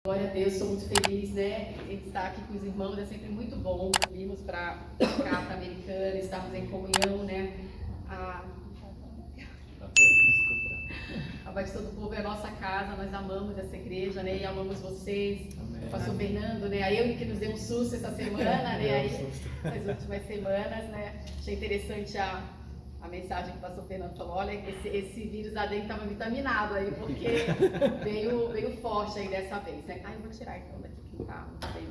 Glória a Deus, sou muito feliz, né, em estar aqui com os irmãos, é sempre muito bom virmos para cá, para Americana, estarmos em comunhão, né, a Batista do Povo é a nossa casa, nós amamos essa igreja, né, e amamos vocês, o pastor Fernando, né, aí eu que nos deu um susto essa semana, né, aí, nas últimas semanas, né, achei interessante a mensagem que o pastor Fernando falou, olha, esse vírus lá dentro estava vitaminado aí, porque veio forte aí dessa vez, né? Ai, eu vou tirar então daqui que não tá bem.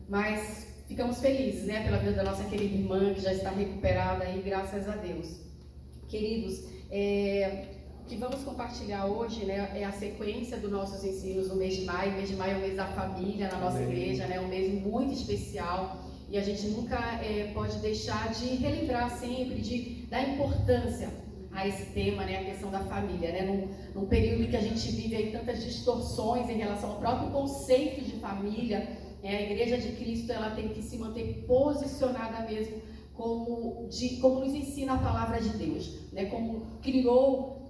Mas ficamos felizes, né, pela vida da nossa querida irmã, que já está recuperada aí, graças a Deus. Queridos, o que vamos compartilhar hoje, né, é a sequência dos nossos ensinos no mês de maio. O mês de maio é o mês da família na nossa igreja, né, um mês muito especial. E a gente nunca pode deixar de relembrar sempre da importância a esse tema, né, a questão da família, né, num período em que a gente vive aí tantas distorções em relação ao próprio conceito de família, a Igreja de Cristo ela tem que se manter posicionada mesmo como nos ensina a palavra de Deus, né, como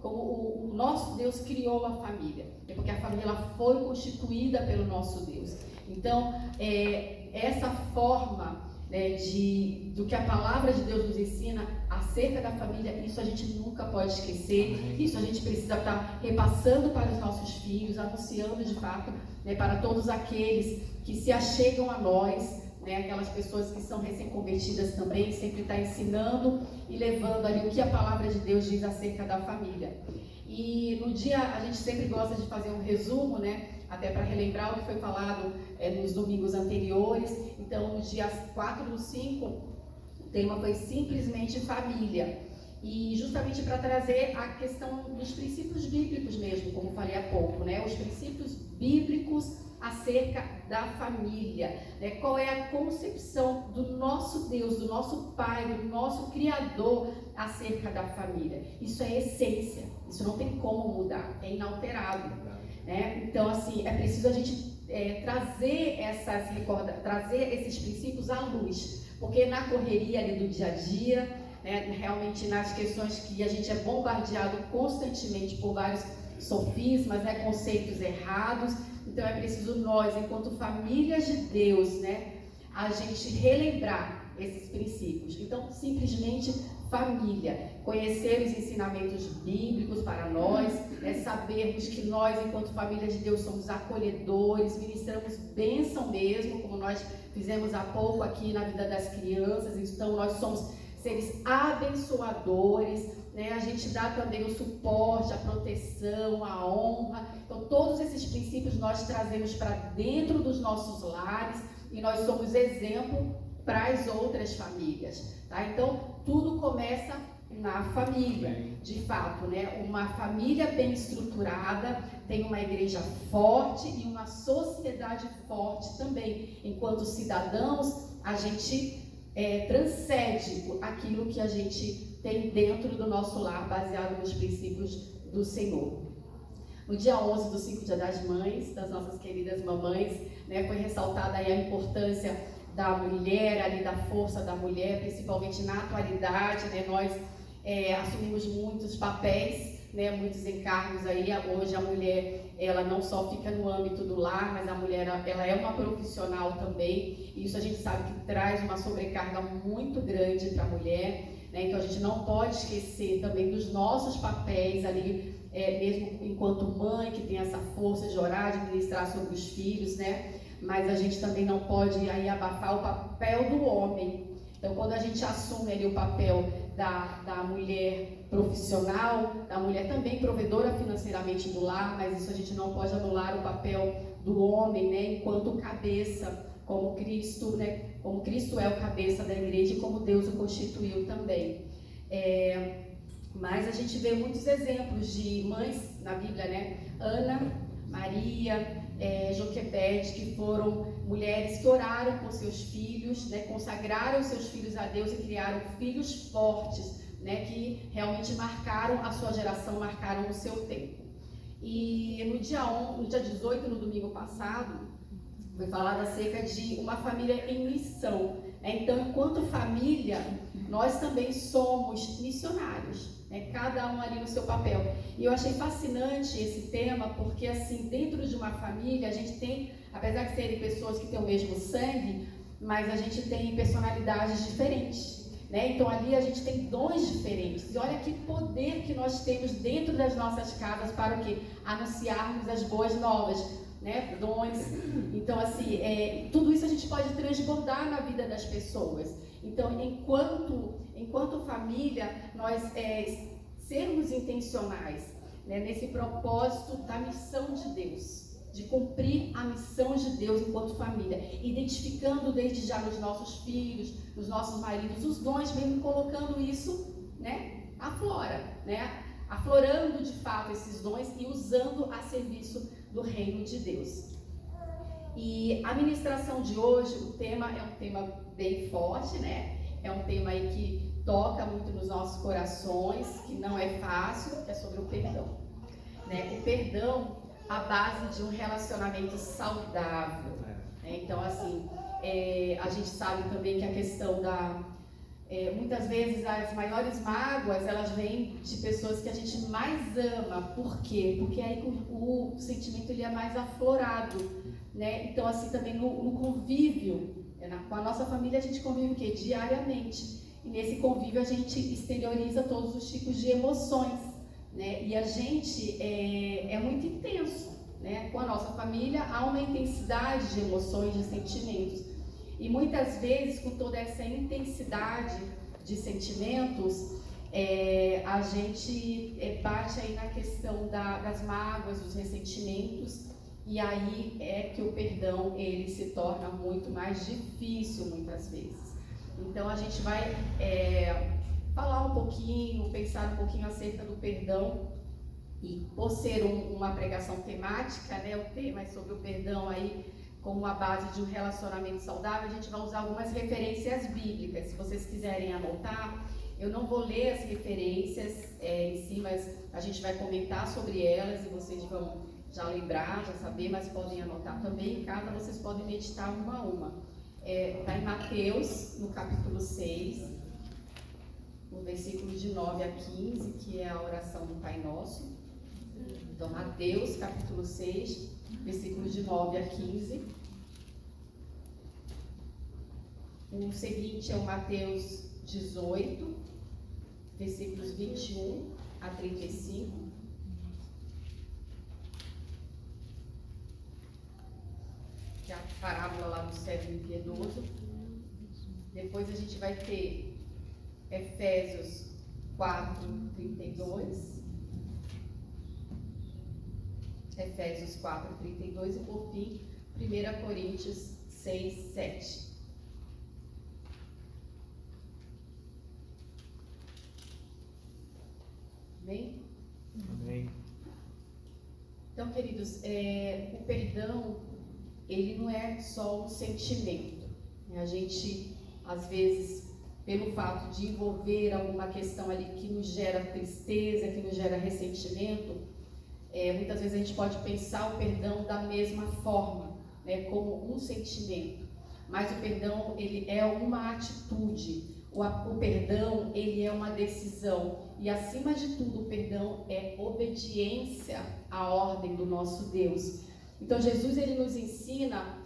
o nosso Deus criou a família, porque a família ela foi constituída pelo nosso Deus. Então, essa forma, né, do que a palavra de Deus nos ensina acerca da família, isso a gente nunca pode esquecer, isso a gente precisa estar repassando para os nossos filhos, anunciando de fato, né, para todos aqueles que se achegam a nós, né, aquelas pessoas que são recém-convertidas também, sempre está ensinando e levando ali o que a palavra de Deus diz acerca da família. E no dia, a gente sempre gosta de fazer um resumo, né, até para relembrar o que foi falado nos domingos anteriores. Então, no dia 4/5, o tema foi simplesmente família. E justamente para trazer a questão dos princípios bíblicos mesmo, como falei há pouco, né, os princípios bíblicos acerca da família, né? Qual é a concepção do nosso Deus, do nosso Pai, do nosso Criador acerca da família. Isso é essência, isso não tem como mudar, é inalterável, né? Então, assim, é preciso a gente trazer esses princípios à luz, porque na correria ali do dia a dia, né, realmente nas questões que a gente é bombardeado constantemente por vários sofismas, né, conceitos errados. Então é preciso nós, enquanto famílias de Deus, né, a gente relembrar esses princípios. Então, simplesmente família, conhecer os ensinamentos bíblicos para nós, né, sabermos que nós, enquanto família de Deus, somos acolhedores, ministramos bênção mesmo, como nós fizemos há pouco aqui na vida das crianças. Então, nós somos seres abençoadores, né? A gente dá também o suporte, a proteção, a honra. Então, todos esses princípios nós trazemos para dentro dos nossos lares e nós somos exemplo para as outras famílias, tá? Então, tudo começa na família, de fato, né? Uma família bem estruturada tem uma igreja forte e uma sociedade forte também. Enquanto cidadãos, a gente transcende aquilo que a gente tem dentro do nosso lar, baseado nos princípios do Senhor. No dia 11/5, Dia das Mães, das nossas queridas mamães, né, foi ressaltada aí a importância da mulher, ali da força da mulher, principalmente na atualidade, né, nós assumimos muitos papéis, né, muitos encargos aí. Hoje a mulher, ela não só fica no âmbito do lar, mas a mulher, ela é uma profissional também, e isso a gente sabe que traz uma sobrecarga muito grande para a mulher, né? Então a gente não pode esquecer também dos nossos papéis ali, mesmo enquanto mãe, que tem essa força de orar, de ministrar sobre os filhos, né? Mas a gente também não pode aí abafar o papel do homem. Então, quando a gente assume ali o papel da mulher profissional, da mulher também provedora financeiramente do lar, mas isso a gente não pode anular o papel do homem, né, enquanto cabeça, como Cristo, né, como Cristo é o cabeça da igreja e como Deus o constituiu também. Mas a gente vê muitos exemplos de mães na Bíblia, né? Ana, Maria, Joquebede, que foram mulheres que oraram por seus filhos, né, consagraram seus filhos a Deus e criaram filhos fortes, né, que realmente marcaram a sua geração, marcaram o seu tempo. E no dia 18, no domingo passado, foi falado acerca de uma família em missão, né? Então, enquanto família, nós também somos missionários. né? Cada um ali no seu papel. E eu achei fascinante esse tema, porque assim, dentro de uma família, a gente tem, apesar de serem pessoas que têm o mesmo sangue, mas a gente tem personalidades diferentes, né? Então ali a gente tem dons diferentes. E olha que poder que nós temos dentro das nossas casas para o quê? Anunciarmos as boas novas, né? Dons. Então assim, tudo isso a gente pode transbordar na vida das pessoas. Então, enquanto família, nós sermos intencionais, né, nesse propósito da missão de Deus, de cumprir a missão de Deus enquanto família, identificando desde já nos nossos filhos, nos nossos maridos, os dons, mesmo colocando isso, né, aflora, né, aflorando de fato esses dons e usando a serviço do reino de Deus. E a ministração de hoje, o tema é um tema bem forte, né? É um tema aí que toca muito nos nossos corações, que não é fácil, que é sobre o perdão, né? O perdão, a base de um relacionamento saudável, né? Então, assim, a gente sabe também que a questão muitas vezes as maiores mágoas, elas vêm de pessoas que a gente mais ama. Por quê? Porque aí o sentimento ele é mais aflorado, né? Então, assim, também no convívio, com a nossa família a gente convive o quê? Diariamente. E nesse convívio a gente exterioriza todos os tipos de emoções, né? E a gente é muito intenso, né? Com a nossa família há uma intensidade de emoções, de sentimentos. E muitas vezes, com toda essa intensidade de sentimentos, a gente bate aí na questão das mágoas, dos ressentimentos, e aí é que o perdão ele se torna muito mais difícil muitas vezes. Então a gente vai falar um pouquinho, pensar um pouquinho acerca do perdão, e por ser uma pregação temática, né, o tema é sobre o perdão aí como a base de um relacionamento saudável, a gente vai usar algumas referências bíblicas. Se vocês quiserem anotar, eu não vou ler as referências em si, mas a gente vai comentar sobre elas e vocês vão já lembrar, já saber, mas podem anotar também. Em casa vocês podem meditar uma a uma. Está em Mateus, no capítulo 6, no versículo de 9 a 15, que é a oração do Pai Nosso. Então, Mateus, capítulo 6, versículos de 9 a 15. O seguinte é o Mateus 18, versículos 21 a 35. Que é a parábola lá do servo impiedoso. Depois a gente vai ter Efésios 4, 32. Efésios 4, 32 e por fim 1 Coríntios 6, 7. Amém? Amém. Então, queridos, o perdão, ele não é só um sentimento. A gente, às vezes, pelo fato de envolver alguma questão ali que nos gera tristeza, que nos gera ressentimento, muitas vezes a gente pode pensar o perdão da mesma forma, né, como um sentimento, mas o perdão ele é uma atitude, o perdão ele é uma decisão e acima de tudo o perdão é obediência à ordem do nosso Deus. Então Jesus ele nos ensina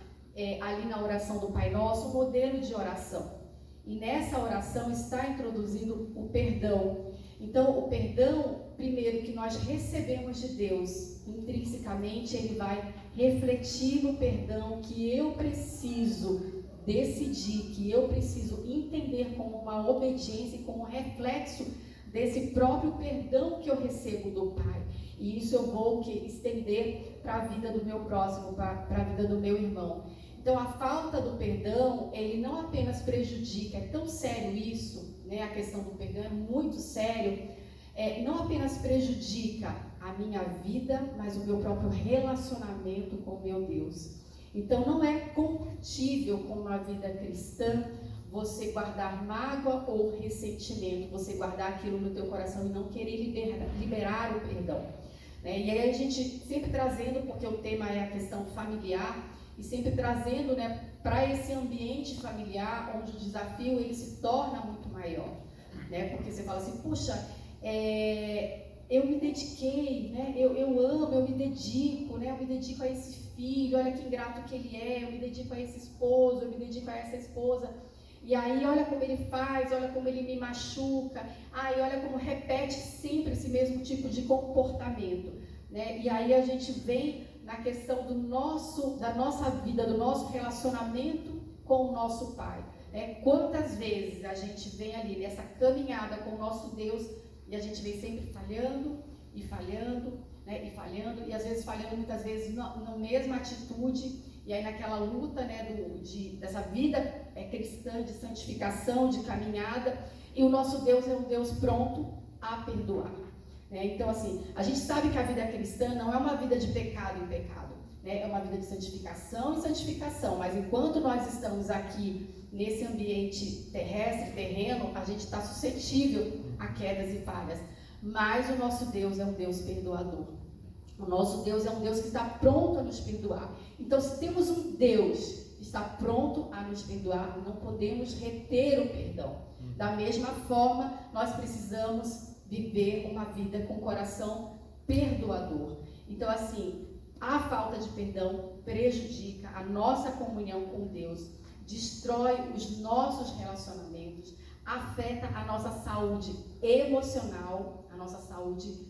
ali na oração do Pai Nosso um modelo de oração e nessa oração está introduzindo o perdão. Então o perdão, primeiro, que nós recebemos de Deus, intrinsecamente ele vai refletir no perdão que eu preciso decidir, que eu preciso entender como uma obediência e como um reflexo desse próprio perdão que eu recebo do Pai. E isso eu vou estender para a vida do meu próximo, para a vida do meu irmão. Então a falta do perdão, ele não apenas prejudica, é tão sério isso, né? A questão do perdão é muito sério, não apenas prejudica a minha vida, mas o meu próprio relacionamento com o meu Deus. Então não é compatível com uma vida cristã você guardar mágoa ou ressentimento, você guardar aquilo no teu coração e não querer liberar o perdão, né? E aí a gente sempre trazendo, porque o tema é a questão familiar, e sempre trazendo, né, para esse ambiente familiar, onde o desafio ele se torna muito maior, né? Porque você fala assim, puxa, eu me dediquei, né? Eu amo, eu me dedico, né? Eu me dedico a esse filho, olha que ingrato que ele é, eu me dedico a esse esposo, eu me dedico a essa esposa. E aí olha como ele faz, olha como ele me machuca, aí olha como repete sempre esse mesmo tipo de comportamento, né? E aí a gente vem na questão da nossa vida, do nosso relacionamento com o nosso Pai. Quantas vezes a gente vem ali nessa caminhada com o nosso Deus e a gente vem sempre falhando e falhando, né, e falhando, e às vezes falhando muitas vezes na mesma atitude, e aí naquela luta, né, dessa vida cristã de santificação, de caminhada, e o nosso Deus é um Deus pronto a perdoar. Então assim, a gente sabe que a vida cristã não é uma vida de pecado em pecado, né, é uma vida de santificação em santificação, mas enquanto nós estamos aqui nesse ambiente terrestre, terreno, a gente está suscetível a quedas e falhas, mas o nosso Deus é um Deus perdoador. O nosso Deus é um Deus que está pronto a nos perdoar. Então, se temos um Deus que está pronto a nos perdoar, não podemos reter o perdão. Da mesma forma, nós precisamos viver uma vida com coração perdoador. Então, assim, a falta de perdão prejudica a nossa comunhão com Deus, destrói os nossos relacionamentos, afeta a nossa saúde emocional, a nossa saúde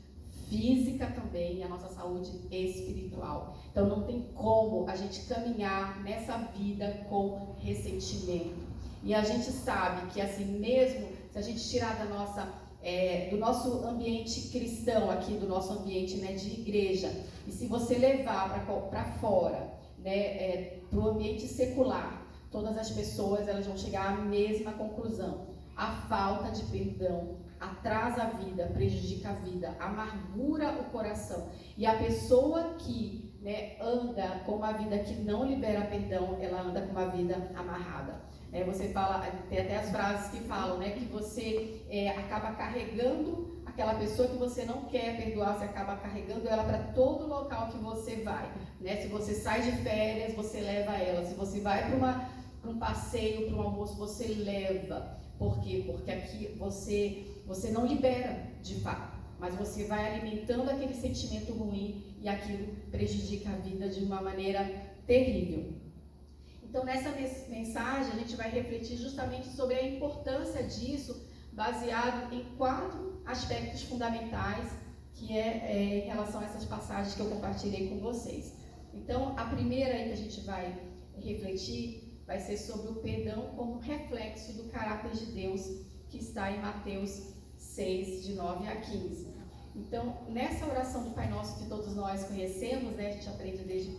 física também, a nossa saúde espiritual. Então não tem como a gente caminhar nessa vida com ressentimento. E a gente sabe que assim mesmo, se a gente tirar do nosso ambiente cristão aqui, do nosso ambiente, né, de igreja, e se você levar para fora, né, para o ambiente secular, todas as pessoas elas vão chegar à mesma conclusão. A falta de perdão atrasa a vida, prejudica a vida, amargura o coração. E a pessoa que, né, anda com uma vida que não libera perdão, ela anda com uma vida amarrada. Você fala, tem até as frases que falam, né, que você acaba carregando aquela pessoa que você não quer perdoar, você acaba carregando ela para todo local que você vai, né? Se você sai de férias, você leva ela. Se você vai para um passeio, para um almoço, você leva. Por quê? Porque aqui você não libera de fato, mas você vai alimentando aquele sentimento ruim e aquilo prejudica a vida de uma maneira terrível. Então, nessa mensagem, a gente vai refletir justamente sobre a importância disso, baseado em 4 aspectos fundamentais, que em relação a essas passagens que eu compartilhei com vocês. Então, a primeira aí que a gente vai refletir vai ser sobre o perdão como reflexo do caráter de Deus, que está em Mateus 6, de 9 a 15. Então, nessa oração do Pai Nosso que todos nós conhecemos, né, a gente aprende desde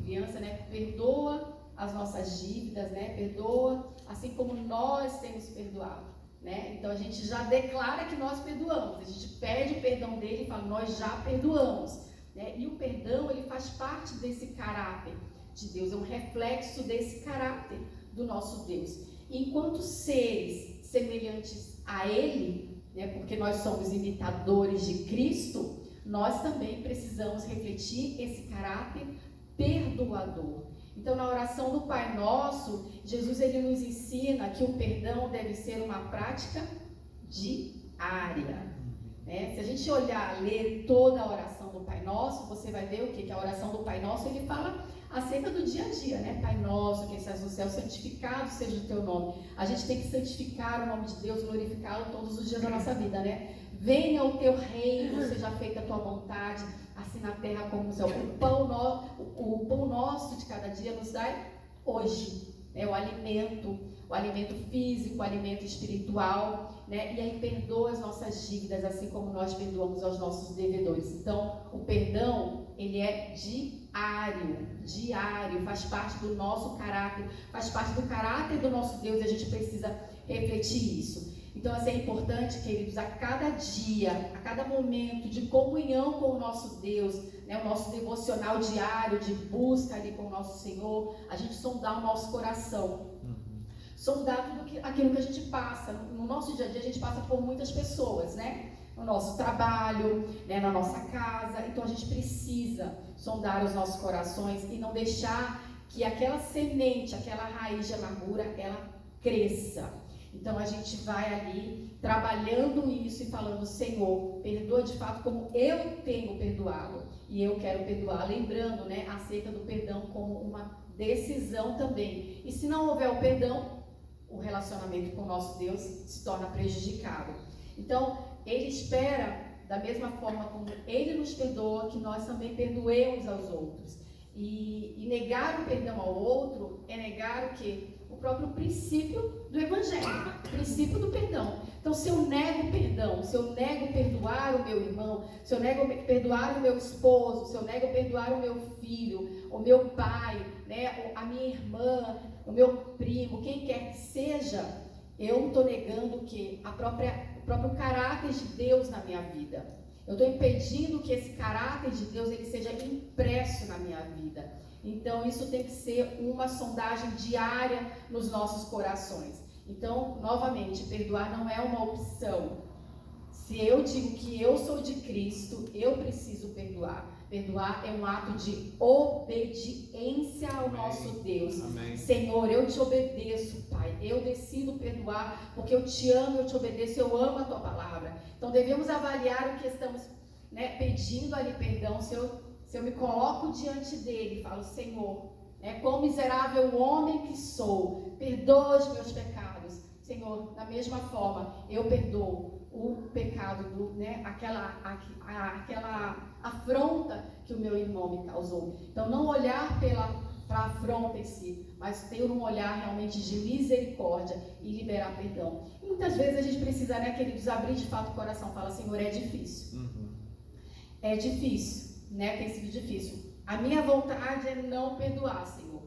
criança, né, perdoa as nossas dívidas, né, perdoa assim como nós temos perdoado, né? Então a gente já declara que nós perdoamos, a gente pede o perdão dele e fala, nós já perdoamos, né? E o perdão, ele faz parte desse caráter de Deus, é um reflexo desse caráter do nosso Deus. Enquanto seres semelhantes a Ele, né, porque nós somos imitadores de Cristo, nós também precisamos refletir esse caráter perdoador. Então, na oração do Pai Nosso, Jesus ele nos ensina que o perdão deve ser uma prática diária. Né? Se a gente ler toda a oração do Pai Nosso, você vai ver o quê? Que a oração do Pai Nosso, ele fala acerca do dia a dia, né? Pai Nosso, que estás no céu, santificado seja o teu nome. A gente tem que santificar o nome de Deus, glorificá-lo todos os dias da nossa vida, né? Venha o teu reino, seja feita a tua vontade, assim na terra como no céu. O pão nosso de cada dia nos dai hoje, né? O alimento físico, o alimento espiritual, né? E aí perdoa as nossas dívidas, assim como nós perdoamos aos nossos devedores. Então, o perdão, ele é diário, faz parte do nosso caráter, faz parte do caráter do nosso Deus, e a gente precisa refletir isso. Então, assim, é importante, queridos, a cada dia, a cada momento de comunhão com o nosso Deus, né, o nosso devocional diário de busca ali com o nosso Senhor, a gente sondar o nosso coração, sondar tudo aquilo que a gente passa. No nosso dia a dia, a gente passa por muitas pessoas, né? No nosso trabalho, né, na nossa casa. Então, a gente precisa sondar os nossos corações e não deixar que aquela semente, aquela raiz de amargura, ela cresça. Então a gente vai ali trabalhando isso e falando: Senhor, perdoa de fato como eu tenho perdoado, e eu quero perdoar, lembrando, né, acerca do perdão como uma decisão também. E se não houver o perdão, o relacionamento com o nosso Deus se torna prejudicado. Então Ele espera, da mesma forma como Ele nos perdoa, que nós também perdoemos aos outros. E negar o perdão ao outro é negar o quê? O próprio princípio do Evangelho, o princípio do perdão. Então, se eu nego perdão, se eu nego perdoar o meu irmão, se eu nego perdoar o meu esposo, se eu nego perdoar o meu filho, o meu pai, né, a minha irmã, o meu primo, quem quer que seja, eu estou negando o quê? O próprio caráter de Deus na minha vida. Eu estou impedindo que esse caráter de Deus ele seja impresso na minha vida. Então, isso tem que ser uma sondagem diária nos nossos corações. Então, novamente, perdoar não é uma opção. Se eu digo que eu sou de Cristo, eu preciso perdoar. Perdoar é um ato de obediência ao nosso Deus. Amém. Senhor, eu te obedeço, Pai. Eu decido perdoar porque eu te amo, eu te obedeço, eu amo a tua palavra. Então devemos avaliar o que estamos, né, pedindo ali perdão. Se eu me coloco diante dele e falo: Senhor, quão miserável homem que sou, perdoa os meus pecados. Senhor, da mesma forma, eu perdoo o pecado, aquela afronta que o meu irmão me causou. Então, não olhar para a afronta em si, mas ter um olhar realmente de misericórdia e liberar perdão. E muitas vezes a gente precisa, né, queridos, abrir de fato o coração. Fala: Senhor, é difícil. É difícil, né? Tem sido difícil. A minha vontade é não perdoar, Senhor.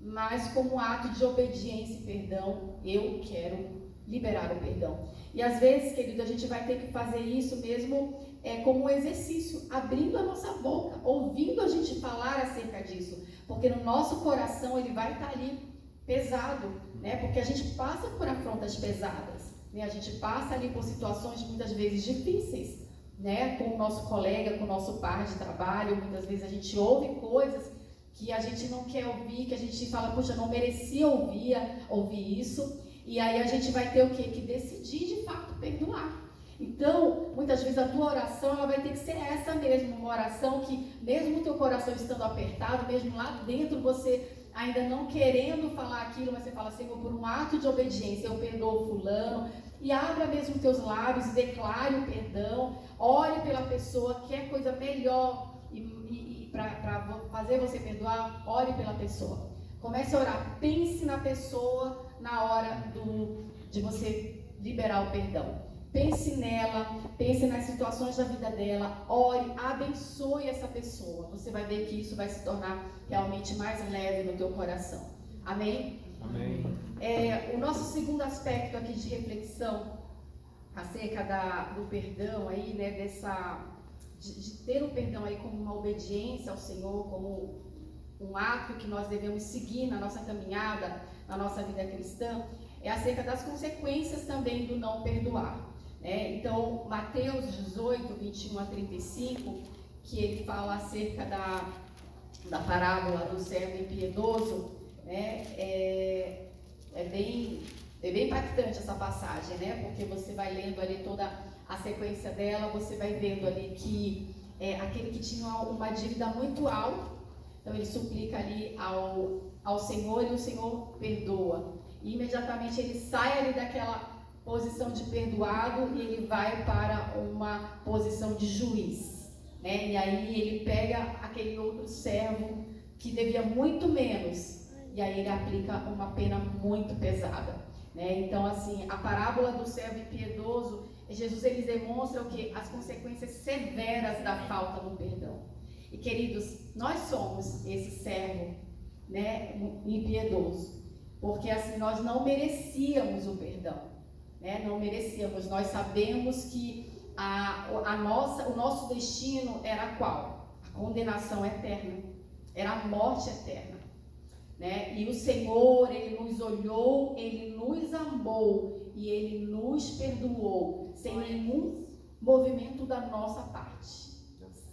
Mas como ato de obediência e perdão, eu quero liberar o perdão. E às vezes, querido, a gente vai ter que fazer isso mesmo como um exercício, abrindo a nossa boca, ouvindo a gente falar acerca disso, porque no nosso coração ele vai estar ali pesado, né? Porque a gente passa por afrontas pesadas, né? A gente passa ali por situações muitas vezes difíceis, né? Com o nosso colega, com o nosso par de trabalho, muitas vezes a gente ouve coisas que a gente não quer ouvir, que a gente fala: puxa, não merecia ouvir isso. E aí a gente vai ter o quê? Que decidir de fato perdoar. Então, muitas vezes a tua oração ela vai ter que ser essa mesmo, uma oração que, mesmo o teu coração estando apertado, mesmo lá dentro você ainda não querendo falar aquilo, mas você fala: Senhor, por um ato de obediência eu perdoo fulano, e abra mesmo teus lábios e declare o perdão, ore pela pessoa, quer coisa melhor e para fazer você perdoar, ore pela pessoa. Comece a orar, pense na pessoa na hora de você liberar o perdão. Pense nela, pense nas situações da vida dela, ore, abençoe essa pessoa. Você vai ver que isso vai se tornar realmente mais leve no teu coração. Amém? Amém. O nosso segundo aspecto aqui de reflexão acerca do perdão aí, né, de ter o perdão aí como uma obediência ao Senhor, como um ato que nós devemos seguir na nossa caminhada, na nossa vida cristã, é acerca das consequências também do não perdoar. Então, Mateus 18, 21 a 35, que ele fala acerca da parábola do servo impiedoso, né? É bem impactante essa passagem, né? Porque você vai lendo ali toda a sequência dela, você vai vendo ali que aquele que tinha uma dívida muito alta, então ele suplica ali ao Senhor e o Senhor perdoa. E imediatamente ele sai ali daquela posição de perdoado e ele vai para uma posição de juiz, né? E aí ele pega aquele outro servo que devia muito menos e aí ele aplica uma pena muito pesada, né? Então, assim, a parábola do servo impiedoso, Jesus ele demonstra o que? As consequências severas da falta do perdão. E queridos, nós somos esse servo, né, impiedoso, porque assim nós não merecíamos o perdão, né? Não merecíamos. Nós sabemos que o nosso destino era qual? A condenação eterna, era a morte eterna, né? E o Senhor, ele nos olhou, ele nos amou e ele nos perdoou sem nenhum movimento da nossa parte.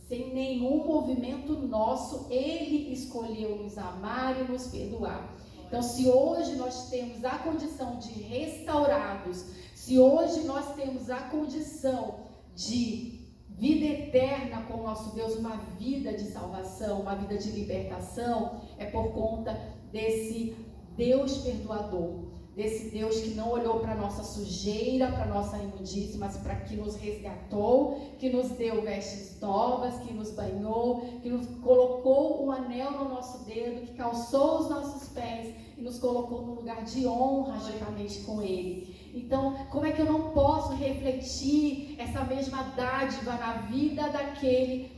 Sem nenhum movimento nosso, ele escolheu nos amar e nos perdoar. Então, se hoje nós temos a condição de restaurados, se hoje nós temos a condição de vida eterna com o nosso Deus, uma vida de salvação, uma vida de libertação, é por conta desse Deus perdoador, desse Deus que não olhou para a nossa sujeira, para a nossa imundície, mas para que nos resgatou, que nos deu vestes novas, que nos banhou, que nos colocou um anel no nosso dedo, que calçou os nossos pés e nos colocou num lugar de honra juntamente com Ele. Então, como é que eu não posso refletir essa mesma dádiva na vida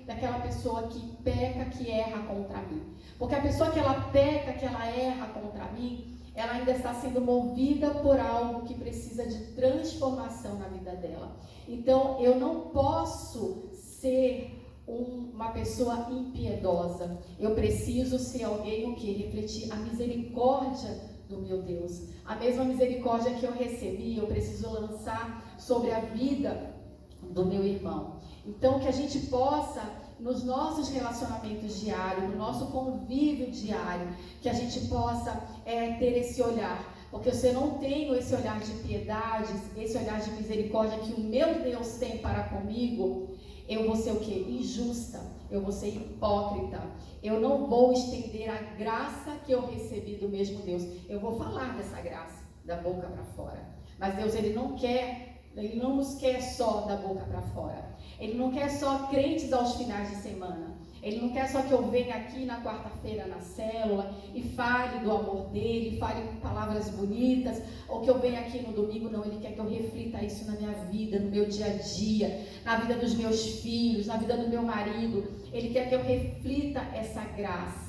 daquela pessoa que peca, que erra contra mim? Porque a pessoa que ela peca, que ela erra contra mim, ela ainda está sendo movida por algo que precisa de transformação na vida dela. Então, eu não posso ser uma pessoa impiedosa. Eu preciso ser alguém que refletir a misericórdia do meu Deus. A mesma misericórdia que eu recebi, eu preciso lançar sobre a vida do meu irmão. Então, que a gente possa, nos nossos relacionamentos diários, no nosso convívio diário, que a gente possa ter esse olhar. Porque se eu não tenho esse olhar de piedade, esse olhar de misericórdia que o meu Deus tem para comigo, eu vou ser o quê? Injusta, eu vou ser hipócrita, eu não vou estender a graça que eu recebi do mesmo Deus. Eu vou falar dessa graça da boca para fora, mas Deus, Ele não nos quer só da boca para fora. Ele não quer só crentes aos finais de semana. Ele não quer só que eu venha aqui na quarta-feira na célula e fale do amor dele, fale palavras bonitas, ou que eu venha aqui no domingo. Não, Ele quer que eu reflita isso na minha vida, no meu dia a dia, na vida dos meus filhos, na vida do meu marido. Ele quer que eu reflita essa graça.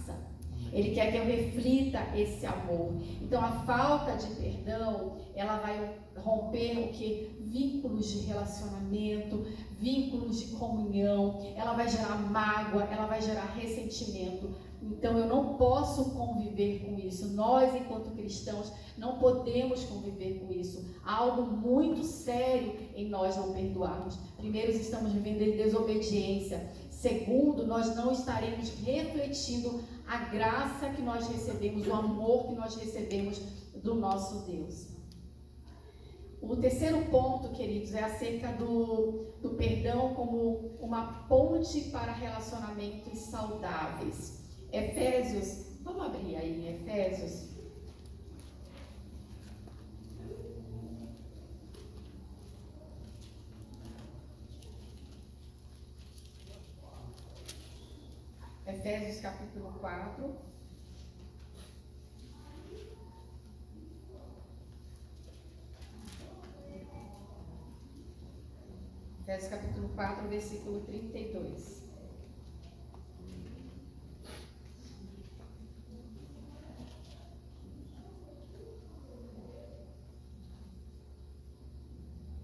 Ele quer que eu reflita esse amor. Então, a falta de perdão, ela vai romper o que? Vínculos de relacionamento, vínculos de comunhão. Ela vai gerar mágoa, ela vai gerar ressentimento. Então, eu não posso conviver com isso. Nós, enquanto cristãos, não podemos conviver com isso. Há algo muito sério em nós não perdoarmos. Primeiro, estamos vivendo em desobediência. Segundo, nós não estaremos refletindo a graça que nós recebemos, o amor que nós recebemos do nosso Deus. O terceiro ponto, queridos, é acerca do perdão como uma ponte para relacionamentos saudáveis. Efésios, vamos abrir aí, Efésios. Efésios capítulo 4. Efésios capítulo 4, versículo 32.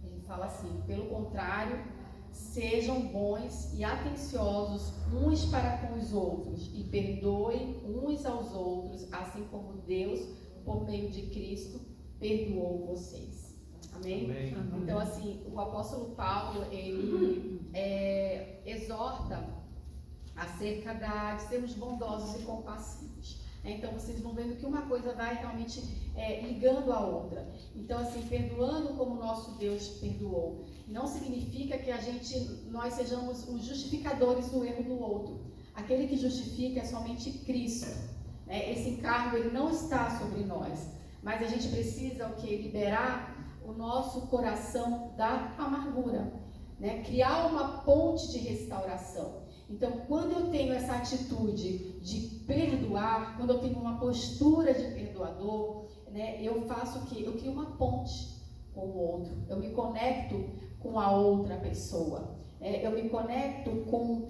Ele fala assim: pelo contrário, sejam bons e atenciosos uns para com os outros e perdoem uns aos outros, assim como Deus, por meio de Cristo, perdoou vocês. Amém? Amém. Então, assim, o apóstolo Paulo, ele exorta acerca de sermos bondosos e compassivos. Então, vocês vão vendo que uma coisa vai realmente ligando a outra. Então, assim, perdoando como o nosso Deus perdoou. Não significa que nós sejamos os justificadores do erro do outro. Aquele que justifica é somente Cristo. Esse encargo, ele não está sobre nós. Mas a gente precisa, liberar o nosso coração da amargura, criar uma ponte de restauração. Então, quando eu tenho essa atitude de perdoar, quando eu tenho uma postura de perdoador, eu faço o quê? Eu crio uma ponte com o outro, eu me conecto com a outra pessoa, eu me conecto com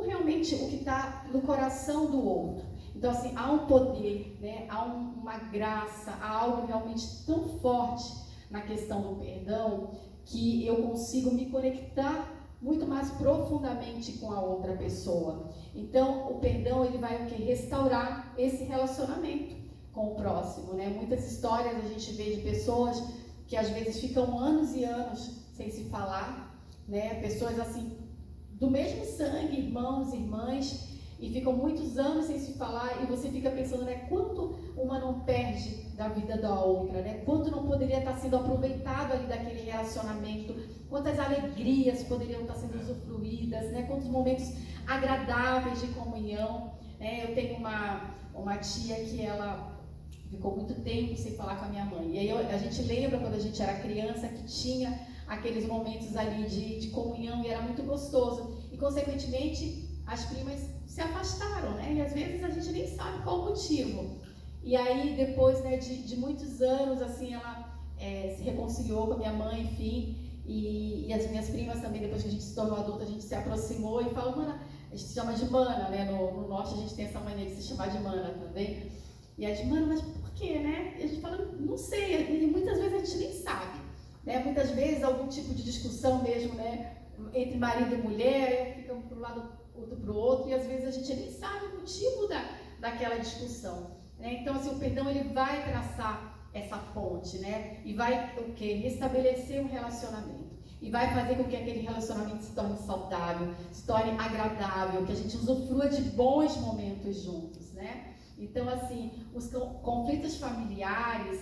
realmente o que está no coração do outro. Então, assim, há um poder, há uma graça, há algo realmente tão forte na questão do perdão, que eu consigo me conectar muito mais profundamente com a outra pessoa. Então, o perdão, ele vai restaurar esse relacionamento com o próximo, Muitas histórias a gente vê de pessoas que às vezes ficam anos e anos sem se falar, Pessoas assim, do mesmo sangue, irmãos, irmãs, e ficam muitos anos sem se falar, e você fica pensando, né, quanto uma não perde da vida da outra, né? Quanto não poderia estar sendo aproveitado ali daquele relacionamento, quantas alegrias poderiam estar sendo usufruídas, né? Quantos momentos agradáveis de comunhão, né? Eu tenho uma tia que ela ficou muito tempo sem falar com a minha mãe, e aí a gente lembra quando a gente era criança que tinha aqueles momentos ali de comunhão, e era muito gostoso, e consequentemente as primas se afastaram, né? E às vezes a gente nem sabe qual o motivo. E aí depois, né, de muitos anos, assim, ela se reconciliou com a minha mãe, enfim, e as minhas primas também, depois que a gente se tornou adulta, a gente se aproximou e falou, mana, a gente se chama de mana, né? No norte a gente tem essa mania de se chamar de mana também. E a gente, mana, mas por quê, né? E a gente fala, não sei, e muitas vezes a gente nem sabe, né? Muitas vezes algum tipo de discussão mesmo, né? Entre marido e mulher, fica um para um lado, outro para o outro, e às vezes a gente nem sabe o motivo daquela discussão, né? Então, assim, o perdão ele vai traçar essa ponte, né? E vai o quê? Restabelecer um relacionamento. E vai fazer com que aquele relacionamento se torne saudável, se torne agradável, que a gente usufrua de bons momentos juntos, né? Então, assim, os conflitos familiares,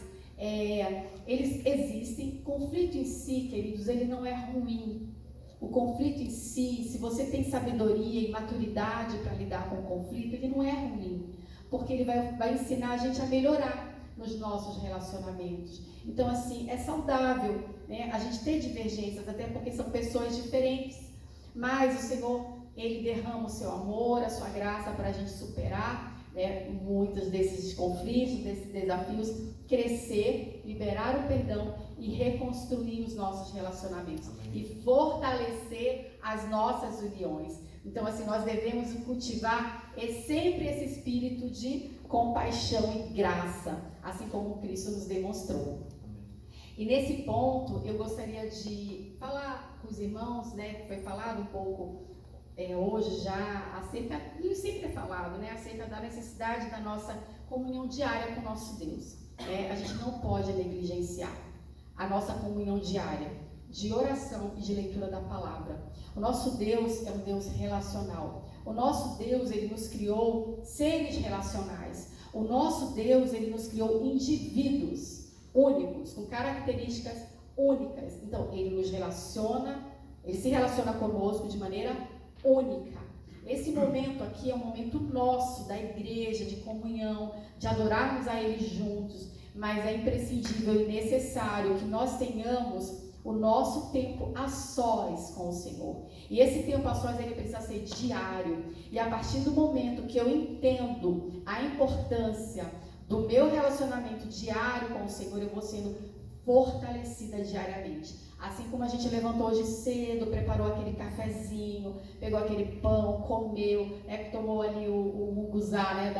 eles existem. Conflito em si, queridos, ele não é ruim. O conflito em si, se você tem sabedoria e maturidade para lidar com o conflito, ele não é ruim, porque ele vai ensinar a gente a melhorar nos nossos relacionamentos. Então, assim, é saudável, né, a gente ter divergências, até porque são pessoas diferentes, mas o Senhor, Ele derrama o seu amor, a sua graça para a gente superar, né, muitos desses conflitos, desses desafios, crescer, liberar o perdão e reconstruir os nossos relacionamentos. Amém. E fortalecer as nossas uniões. Então, assim, nós devemos cultivar sempre esse espírito de compaixão e graça, assim como Cristo nos demonstrou. Amém. E nesse ponto, eu gostaria de falar com os irmãos, né, que foi falado um pouco hoje já acerca, e sempre é falado, né, acerca da necessidade da nossa comunhão diária com o nosso Deus. A gente não pode negligenciar a nossa comunhão diária de oração e de leitura da palavra. O nosso Deus é um Deus relacional. O nosso Deus, Ele nos criou seres relacionais. O nosso Deus, Ele nos criou indivíduos únicos, com características únicas. Então, Ele nos relaciona, Ele se relaciona conosco de maneira única. Esse momento aqui é um momento nosso, da igreja, de comunhão, de adorarmos a Ele juntos, mas é imprescindível e necessário que nós tenhamos o nosso tempo a sós com o Senhor. E esse tempo a sós, ele precisa ser diário. E a partir do momento que eu entendo a importância do meu relacionamento diário com o Senhor, eu vou sendo fortalecida diariamente. Assim como a gente levantou hoje cedo, preparou aquele cafezinho, pegou aquele pão, comeu, tomou ali o munguzá, né,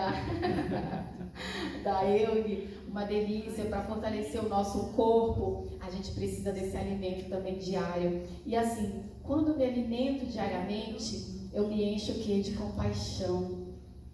da Euge, uma delícia para fortalecer o nosso corpo. A gente precisa desse alimento também diário. E assim, quando eu me alimento diariamente, eu me encho o quê? De compaixão,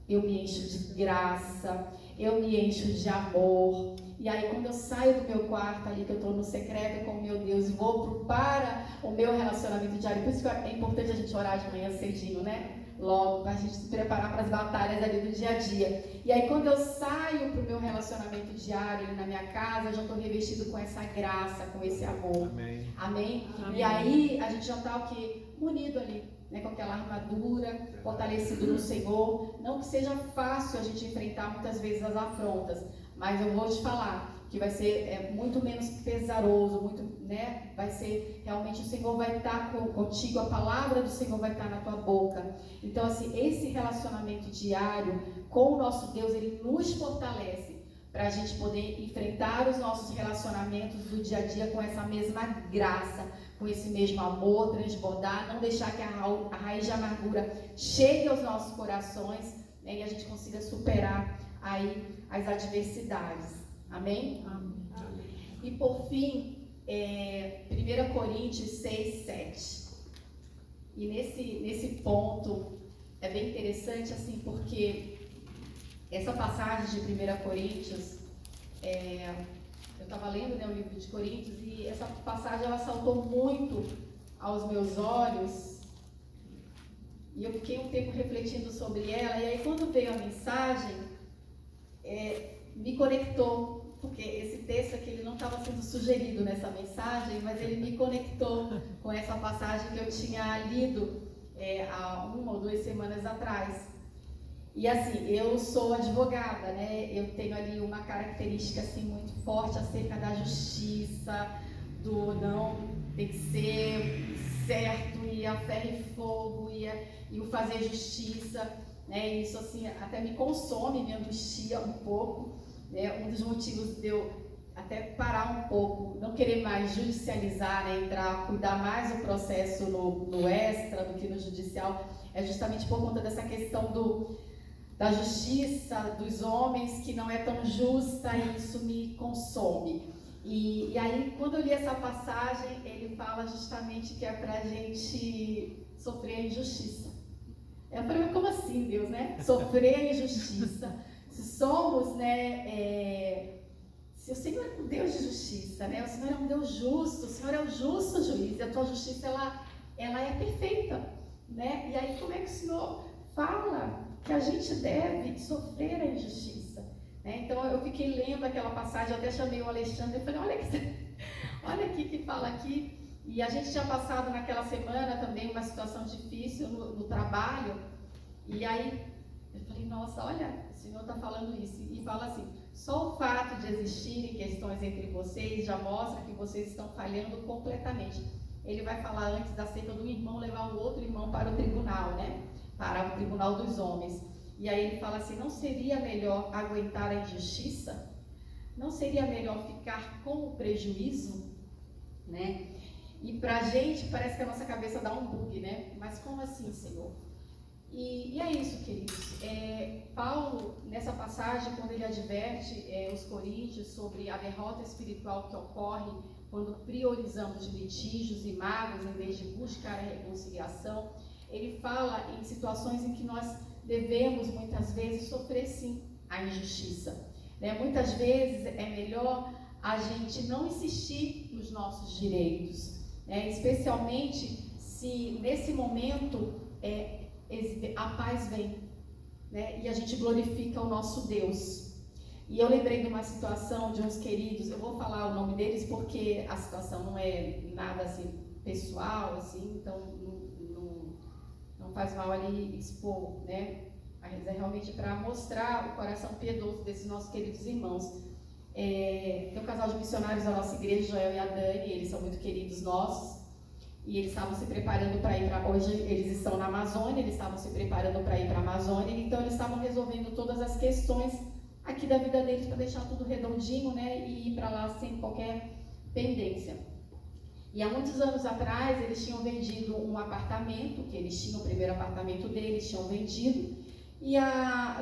eu me encho de graça, eu me encho de amor. E aí quando eu saio do meu quarto ali, que eu estou no secreto com o meu Deus e vou para o meu relacionamento diário, por isso que é importante a gente orar de manhã cedinho, né? Logo, para a gente se preparar para as batalhas ali do dia a dia. E aí quando eu saio para o meu relacionamento diário ali na minha casa, eu já estou revestido com essa graça, com esse amor. Amém. Amém? Amém. E aí a gente já está o quê? Munido ali, né, com aquela armadura, fortalecido no Senhor. Não que seja fácil a gente enfrentar muitas vezes as afrontas, mas eu vou te falar que vai ser muito menos pesaroso, muito, né? Vai ser, realmente o Senhor vai estar contigo, a palavra do Senhor vai estar na tua boca. Então, assim, esse relacionamento diário com o nosso Deus, ele nos fortalece para a gente poder enfrentar os nossos relacionamentos do dia a dia com essa mesma graça, com esse mesmo amor, transbordar, não deixar que a raiz de amargura chegue aos nossos corações, né, e a gente consiga superar aí as adversidades. Amém? Amém. E por fim, 1 Coríntios 6, 7. E nesse ponto é bem interessante, assim, porque essa passagem de 1 Coríntios, eu estava lendo, né, o livro de Coríntios, e essa passagem ela saltou muito aos meus olhos, E eu fiquei um tempo refletindo sobre ela, e aí quando veio a mensagem, me conectou, porque esse texto aqui ele não estava sendo sugerido nessa mensagem, mas ele me conectou com essa passagem que eu tinha lido há 1 ou 2 semanas atrás. E assim, eu sou advogada, né? Eu tenho ali uma característica assim muito forte acerca da justiça, do não tem que ser certo, e a ferro e fogo, e o fazer justiça, né? Isso assim até me consome, me angustia um pouco, né? Um dos motivos de eu até parar um pouco, não querer mais judicializar, né? Entrar, cuidar mais do processo no extra do que no judicial, é justamente por conta dessa questão da justiça dos homens, que não é tão justa, e isso me consome. E aí, quando eu li essa passagem, ele fala justamente que é para a gente sofrer a injustiça. Eu falei, mas como assim, Deus, né? Sofrer a injustiça. Se somos, né, se o Senhor é um Deus de justiça, né? O Senhor é um Deus justo, o Senhor é o justo juiz, e a tua justiça, ela é perfeita, né? E aí, como é que o Senhor fala que a gente deve sofrer a injustiça, né? Então eu fiquei lendo aquela passagem, eu até chamei o Alexandre e falei, olha aqui que fala aqui. E a gente tinha passado naquela semana também uma situação difícil no trabalho, e aí eu falei, nossa, olha, o Senhor está falando isso, e fala assim, só o fato de existirem questões entre vocês já mostra que vocês estão falhando completamente. Ele vai falar antes acerca do irmão levar o outro irmão para o tribunal, né? Para o tribunal dos homens. E aí ele fala assim, não seria melhor aguentar a injustiça? Não seria melhor ficar com o prejuízo? Né? E pra gente parece que a nossa cabeça dá um bug, né? Mas como assim, Senhor? E é isso, queridos. Paulo, nessa passagem, quando ele adverte os coríntios sobre a derrota espiritual que ocorre quando priorizamos litígios e mágoas em vez de buscar a reconciliação, ele fala em situações em que nós devemos, muitas vezes, sofrer sim a injustiça, né? Muitas vezes é melhor a gente não insistir nos nossos direitos, né? Especialmente se nesse momento a paz vem, né? E a gente glorifica o nosso Deus. E eu lembrei de uma situação de uns queridos, eu vou falar o nome deles porque a situação não é nada assim pessoal, assim, então não faz mal ali expor, né? Mas é realmente para mostrar o coração piedoso desses nossos queridos irmãos. Tem um casal de missionários da nossa igreja, Joel e a Dani, eles são muito queridos nossos, e eles estavam se preparando para ir para... Hoje eles estão na Amazônia, eles estavam se preparando para ir para a Amazônia, então eles estavam resolvendo todas as questões aqui da vida deles para deixar tudo redondinho, né? E ir para lá sem qualquer pendência. E há muitos anos atrás, eles tinham vendido um apartamento, que eles tinham o primeiro apartamento deles, tinham vendido, e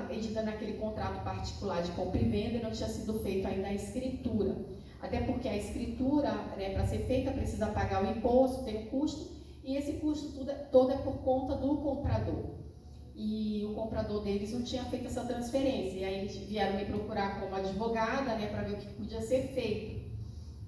vendida naquele contrato particular de compra e venda, não tinha sido feita ainda a escritura. Até porque a escritura, né, para ser feita, precisa pagar o imposto, tem um custo, e esse custo todo é por conta do comprador. E o comprador deles não tinha feito essa transferência, e aí eles vieram me procurar como advogada, né, para ver o que podia ser feito.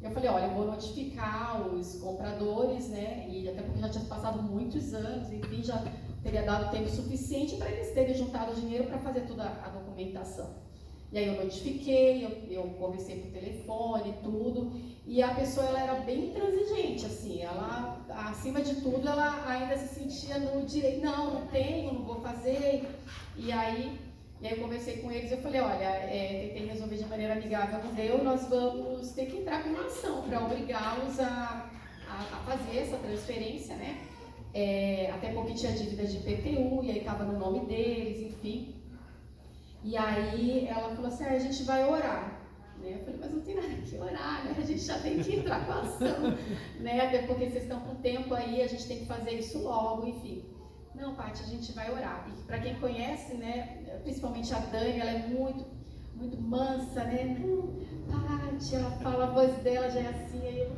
Eu falei, olha, eu vou notificar os compradores, né, e até porque já tinha passado muitos anos, enfim, já teria dado tempo suficiente para eles terem juntado o dinheiro para fazer toda a documentação. E aí eu notifiquei, eu conversei por telefone, tudo, e a pessoa ela era bem intransigente, assim, ela, acima de tudo, ela ainda se sentia no direito, não tenho, não vou fazer, e aí eu conversei com eles, eu falei, olha, tentei resolver de maneira amigável, não deu, nós vamos ter que entrar com uma ação para obrigá-los a fazer essa transferência, né? Até porque tinha dívidas de IPTU, e aí estava no nome deles, enfim. E aí ela falou assim, a gente vai orar. Né? Eu falei, mas não tem nada que orar, né? A gente já tem que entrar com a ação, né? Até porque vocês estão com tempo aí, a gente tem que fazer isso logo, enfim. Não, Paty, a gente vai orar. E para quem conhece, né, principalmente a Dani, ela é muito, muito mansa, né? Paty, ela fala, a voz dela já é assim, aí eu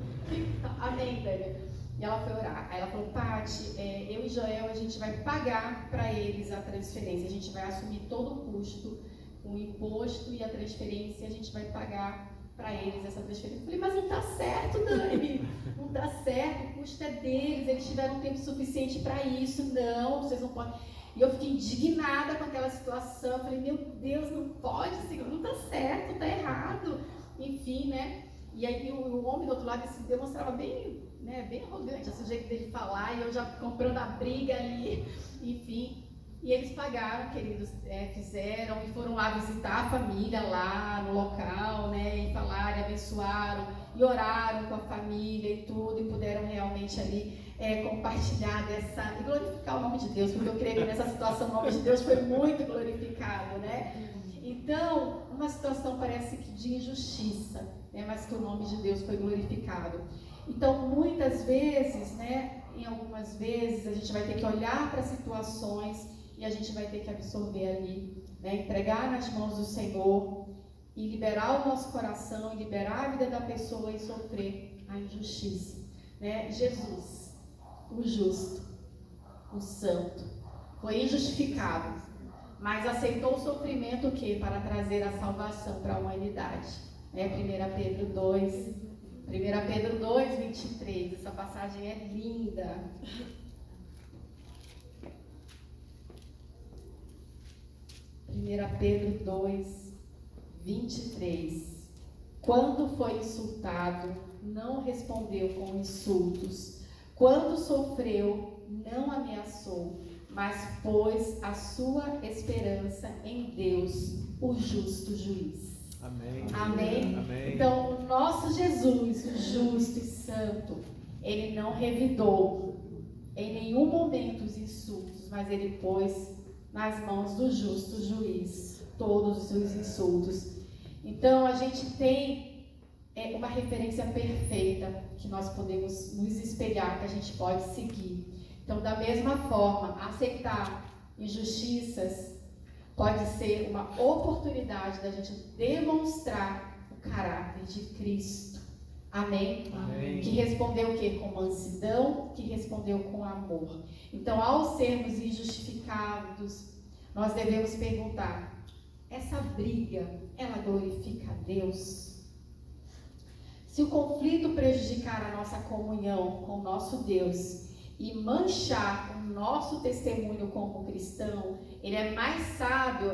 amém, Dani. E ela foi orar. Aí ela falou, Paty, eu e Joel, a gente vai pagar para eles a transferência, a gente vai assumir todo o custo, o imposto e a transferência, a gente vai pagar para eles essa transferência. Eu falei, mas não está certo, Dani, não está certo, o custo é deles, eles tiveram tempo suficiente para isso, não, vocês não podem. E eu fiquei indignada com aquela situação, eu falei, meu Deus, não pode, Senhor, não está certo, está errado, enfim, né? E aí o homem do outro lado se demonstrava bem, né, bem arrogante, assim, o jeito dele falar, e eu já comprando a briga ali, enfim. E eles pagaram, queridos, fizeram e foram lá visitar a família lá no local, né, e falaram, abençoaram, e oraram com a família e tudo, e puderam realmente ali compartilhar e glorificar o nome de Deus, porque eu creio que nessa situação o nome de Deus foi muito glorificado, né? Então, uma situação parece que de injustiça, né, mas que o nome de Deus foi glorificado. Então, muitas vezes, né, em algumas vezes, a gente vai ter que olhar para situações e a gente vai ter que absorver ali, né, entregar nas mãos do Senhor e liberar o nosso coração, e liberar a vida da pessoa e sofrer a injustiça, né? Jesus, o justo, o santo, foi injustificado, mas aceitou o sofrimento para trazer a salvação para a humanidade, né? 1 Pedro 2, 23, essa passagem é linda. 1 Pedro 2, 23. Quando foi insultado, não respondeu com insultos. Quando sofreu, não ameaçou, mas pôs a sua esperança em Deus, o justo juiz. Amém. Amém? Amém. Então, o nosso Jesus, o justo e santo, ele não revidou em nenhum momento os insultos, mas ele pôs nas mãos do justo juiz todos os seus insultos. Então, a gente tem uma referência perfeita que nós podemos nos espelhar, que a gente pode seguir. Então, da mesma forma, aceitar injustiças pode ser uma oportunidade da gente demonstrar o caráter de Cristo. Amém? Amém. Que respondeu o quê? Com mansidão, que respondeu com amor. Então, ao sermos injustificados, nós devemos perguntar, essa briga, ela glorifica a Deus? Se o conflito prejudicar a nossa comunhão com o nosso Deus e manchar o nosso testemunho como cristão, ele é mais sábio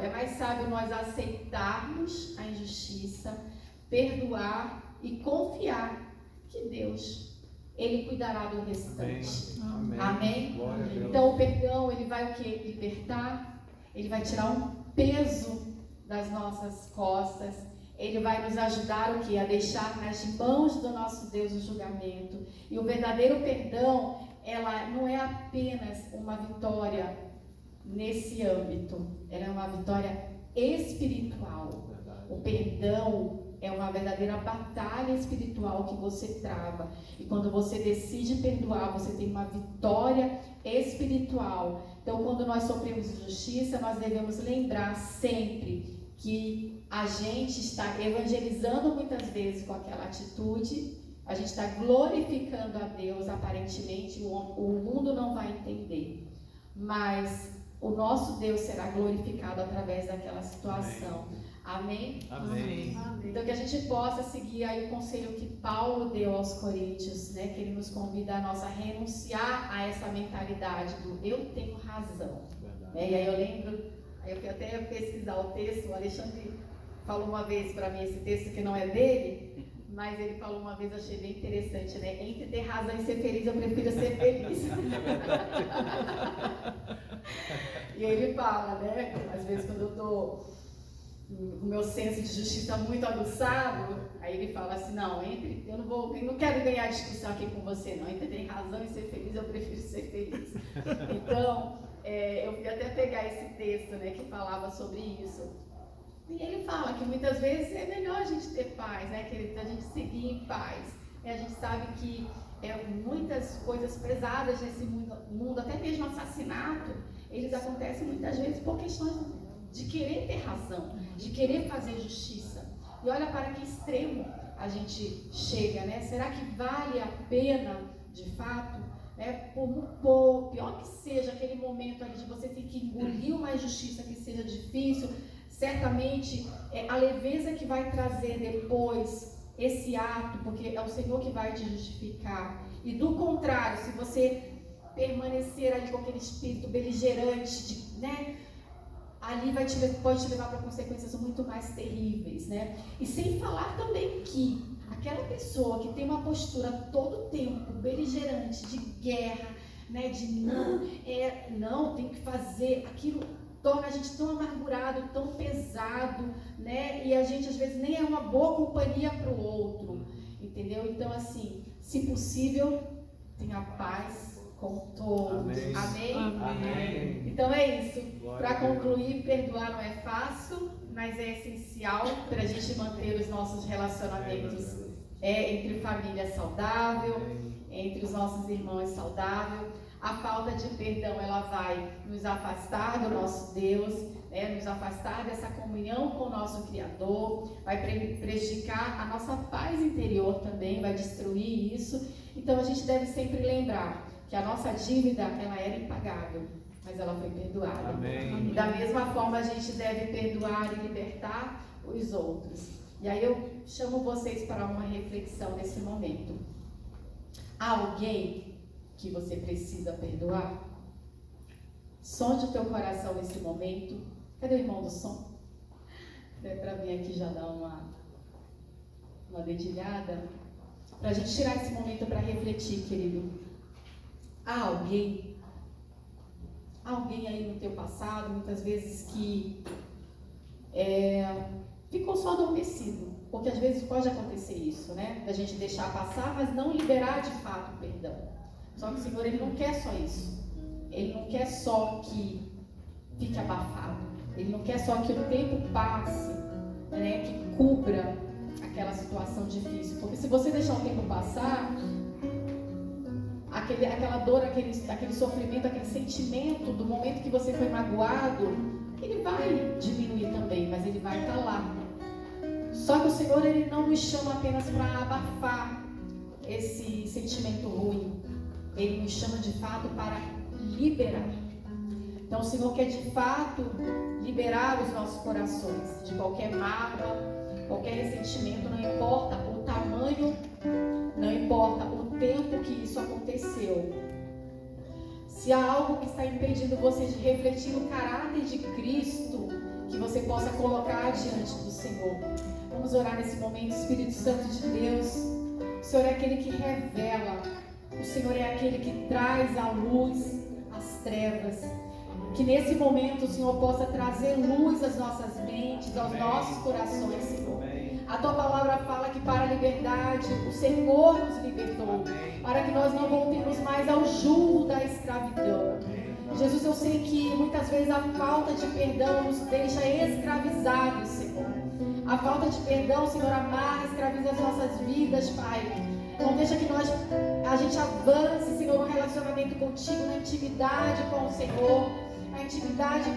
nós aceitarmos a injustiça, perdoar e confiar que Deus, ele cuidará do restante. Amém. Amém? Glória a Deus. Então o perdão, ele vai o quê? Libertar, ele vai tirar um peso das nossas costas, ele vai nos ajudar o quê? A deixar nas mãos do nosso Deus o julgamento. E o verdadeiro perdão, ela não é apenas uma vitória nesse âmbito, ela é uma vitória espiritual. O perdão é uma verdadeira batalha espiritual que você trava. E quando você decide perdoar, você tem uma vitória espiritual. Então, quando nós sofremos injustiça, nós devemos lembrar sempre que a gente está evangelizando muitas vezes com aquela atitude, a gente está glorificando a Deus, aparentemente o mundo não vai entender, mas o nosso Deus será glorificado através daquela situação. Amém? Amém. Amém. Então que a gente possa seguir aí o conselho que Paulo deu aos Coríntios, né? Que ele nos convida a renunciar a essa mentalidade do eu tenho razão. Né? E aí eu lembro, aí eu fui até pesquisar o texto, o Alexandre falou uma vez para mim esse texto que não é dele, mas ele falou uma vez, eu achei bem interessante, né? Entre ter razão e ser feliz, eu prefiro ser feliz. E ele fala, né? Às vezes quando eu estou o meu senso de justiça muito aguçado, aí ele fala assim, não, eu não quero ganhar discussão aqui com você, não, entre ter razão e ser feliz, eu prefiro ser feliz. Então, eu fui até pegar esse texto, né, que falava sobre isso. E ele fala que muitas vezes é melhor a gente ter paz, né, querido, a gente seguir em paz. A gente sabe que muitas coisas pesadas nesse mundo, até mesmo assassinato, eles acontecem muitas vezes por questões de querer ter razão, de querer fazer justiça. E olha para que extremo a gente chega, né? Será que vale a pena, de fato, né? Por pior que seja aquele momento ali de você ter que engolir uma injustiça que seja difícil, certamente a leveza que vai trazer depois esse ato, porque é o Senhor que vai te justificar. E do contrário, se você permanecer ali com aquele espírito beligerante, né? Ali pode te levar para consequências muito mais terríveis, né? E sem falar também que aquela pessoa que tem uma postura todo tempo beligerante, de guerra, né? De não, tem que fazer, aquilo torna a gente tão amargurado, tão pesado, né? E a gente às vezes nem é uma boa companhia para o outro, entendeu? Então assim, se possível, tenha paz com todos. Amém. Amém? Amém. Então é isso. Para concluir, perdoar não é fácil, mas é essencial para a gente manter os nossos relacionamentos entre família saudável, entre os nossos irmãos saudável. A falta de perdão, ela vai nos afastar do nosso Deus, né? Nos afastar dessa comunhão com o nosso Criador, vai prejudicar a nossa paz interior também, vai destruir isso. Então a gente deve sempre lembrar que a nossa dívida, ela era impagável, mas ela foi perdoada. Amém. E da mesma forma a gente deve perdoar e libertar os outros. E aí eu chamo vocês para uma reflexão nesse momento. Há alguém que você precisa perdoar? Sonde o teu coração nesse momento. Cadê o irmão do som? É para vir aqui já dar uma dedilhada. Para a gente tirar esse momento para refletir, querido. Há alguém aí no teu passado, muitas vezes que ficou só adormecido, porque às vezes pode acontecer isso, né? Da gente deixar passar, mas não liberar de fato o perdão. Só que o Senhor, Ele não quer só isso. Ele não quer só que fique abafado. Ele não quer só que o tempo passe, né? Que cubra aquela situação difícil. Porque se você deixar o tempo passar, aquela dor, aquele sofrimento, aquele sentimento do momento que você foi magoado, ele vai diminuir também, mas ele vai estar lá. Só que o Senhor, Ele não nos chama apenas para abafar esse sentimento ruim. Ele nos chama de fato para liberar. Então o Senhor quer de fato liberar os nossos corações de qualquer mágoa, qualquer ressentimento, não importa o tamanho, não importa o tempo que isso aconteceu. Se há algo que está impedindo você de refletir o caráter de Cristo, que você possa colocar diante do Senhor. Vamos orar nesse momento. Espírito Santo de Deus, o Senhor é aquele que revela, o Senhor é aquele que traz à luz as trevas. Que nesse momento o Senhor possa trazer luz às nossas mentes, aos nossos corações, Senhor. A Tua palavra fala que para a liberdade o Senhor nos libertou, para que nós não voltemos mais ao jugo da escravidão. Jesus, eu sei que muitas vezes a falta de perdão nos deixa escravizados, Senhor. A falta de perdão, Senhor, amarra, escraviza as nossas vidas, Pai. Não deixa que a gente avance, Senhor, no relacionamento contigo, na intimidade com o Senhor, na intimidade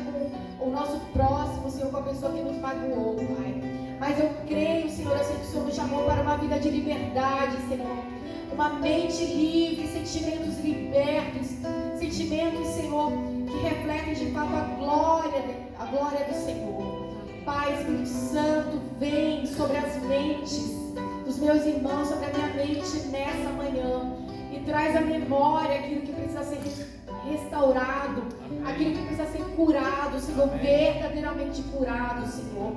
com o nosso próximo, Senhor, com a pessoa que nos magoou, Pai. Mas eu creio, Senhor, eu sei que o Senhor nos chamou para uma vida de liberdade, Senhor. Uma mente livre, sentimentos libertos, sentimentos, Senhor, que refletem de fato a glória do Senhor. Pai, Espírito Santo, vem sobre as mentes dos meus irmãos, sobre a minha mente nessa manhã e traz à memória aquilo que precisa ser restaurado, aquilo que precisa ser curado, Senhor, verdadeiramente curado, Senhor.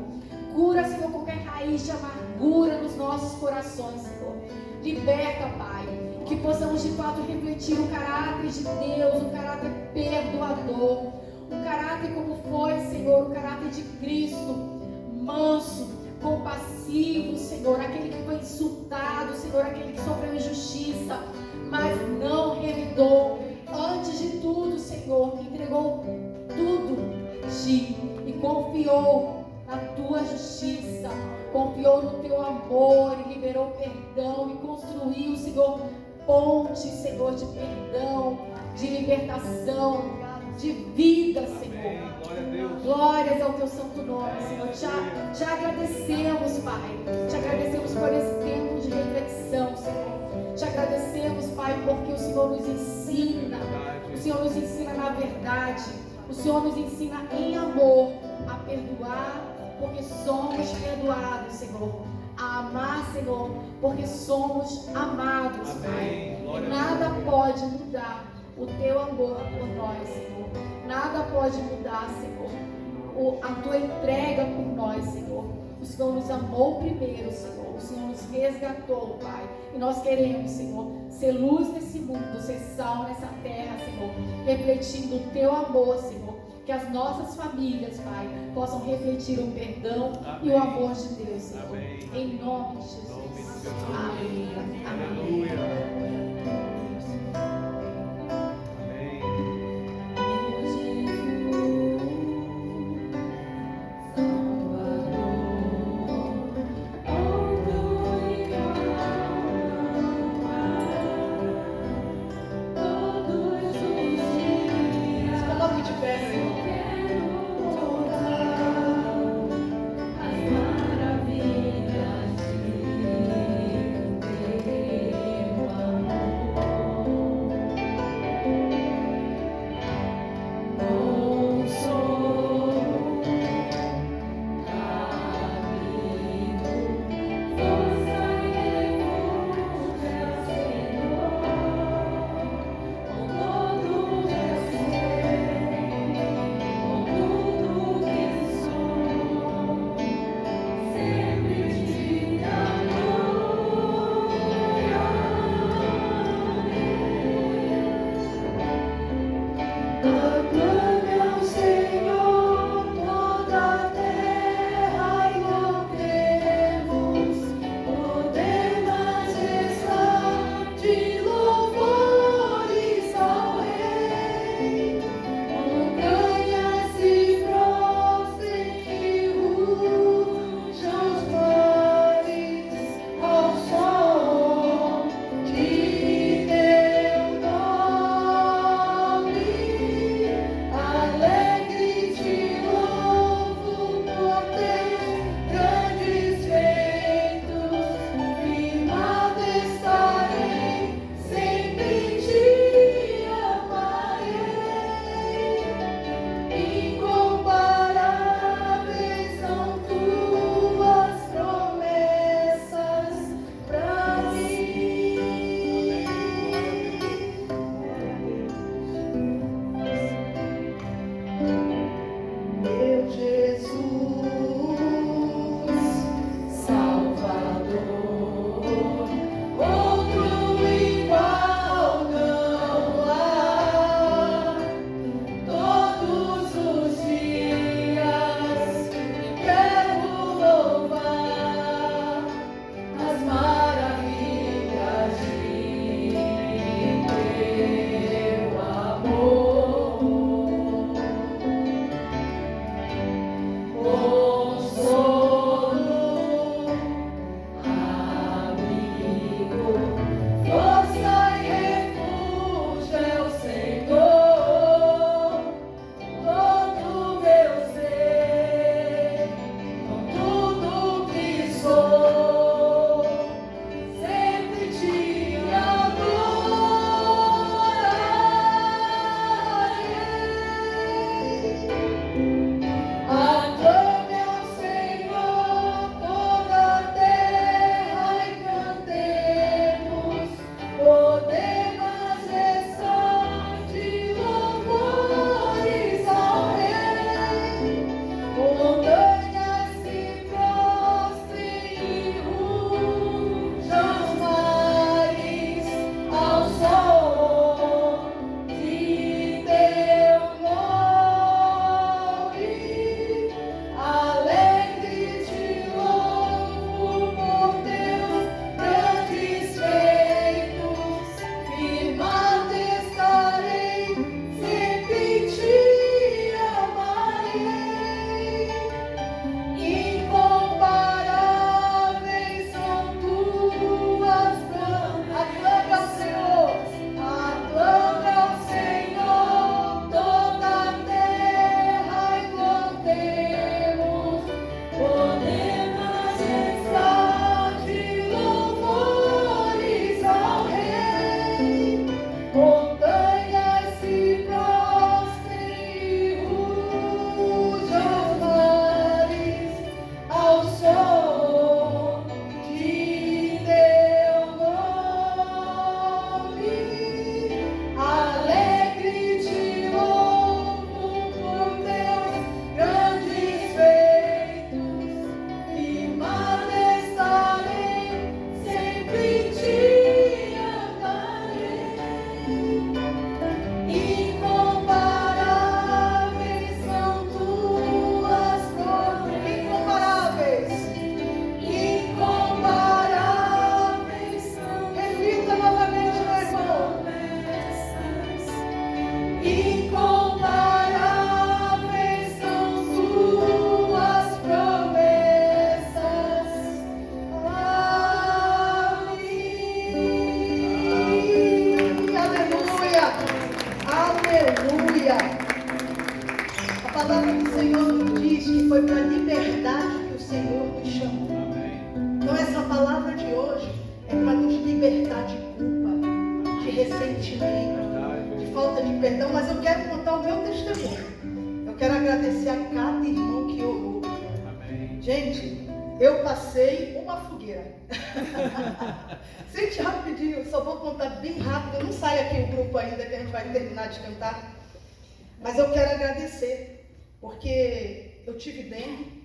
Cura, Senhor, qualquer raiz de amargura nos nossos corações, Senhor. Liberta, Pai, que possamos de fato refletir o caráter de Deus, o caráter perdoador, o caráter como foi, Senhor, o caráter de Cristo, manso, compassivo, Senhor, aquele que foi insultado, Senhor, aquele que sofreu injustiça, mas não revidou. Antes de tudo, Senhor, entregou tudo a Ti e confiou na Tua justiça, confiou no Teu amor e liberou perdão e construiu, Senhor, pontes, Senhor, de perdão, de libertação, de vida, Senhor. Glória a Deus. Glórias ao Teu santo nome, Senhor. Te agradecemos, Pai. Te agradecemos por esse tempo de reflexão, Senhor. Te agradecemos, Pai, porque o Senhor nos ensina. O Senhor nos ensina na verdade. O Senhor nos ensina em amor a perdoar, porque somos perdoados, Senhor. a amar, Senhor, porque somos amados, Amém. Pai. E nada pode mudar o teu amor por nós, Senhor. Nada pode mudar, Senhor, a tua entrega por nós, Senhor. O Senhor nos amou primeiro, Senhor. O Senhor nos resgatou, Pai. E nós queremos, Senhor, ser luz nesse mundo, ser sal nessa terra, Senhor, refletindo o teu amor, Senhor. Que as nossas famílias, Pai, possam refletir o perdão e o amor de Deus, Senhor. Amém. Em nome de Jesus. Amém. Amém. Aleluia. Incomparáveis são suas promessas a mim. Aleluia! Aleluia! A palavra do Senhor nos diz que foi para a liberdade que o Senhor nos chamou. Então essa palavra de hoje é para nos libertar de culpa, de ressentimento, de falta de perdão. Mas eu quero contar o meu testemunho. Eu quero agradecer a cada irmão que orou. Gente, eu passei uma fogueira. Sente rapidinho, só vou contar bem rápido. Não sai aqui o grupo ainda, que a gente vai terminar de cantar. Mas eu quero agradecer, porque eu tive dengue.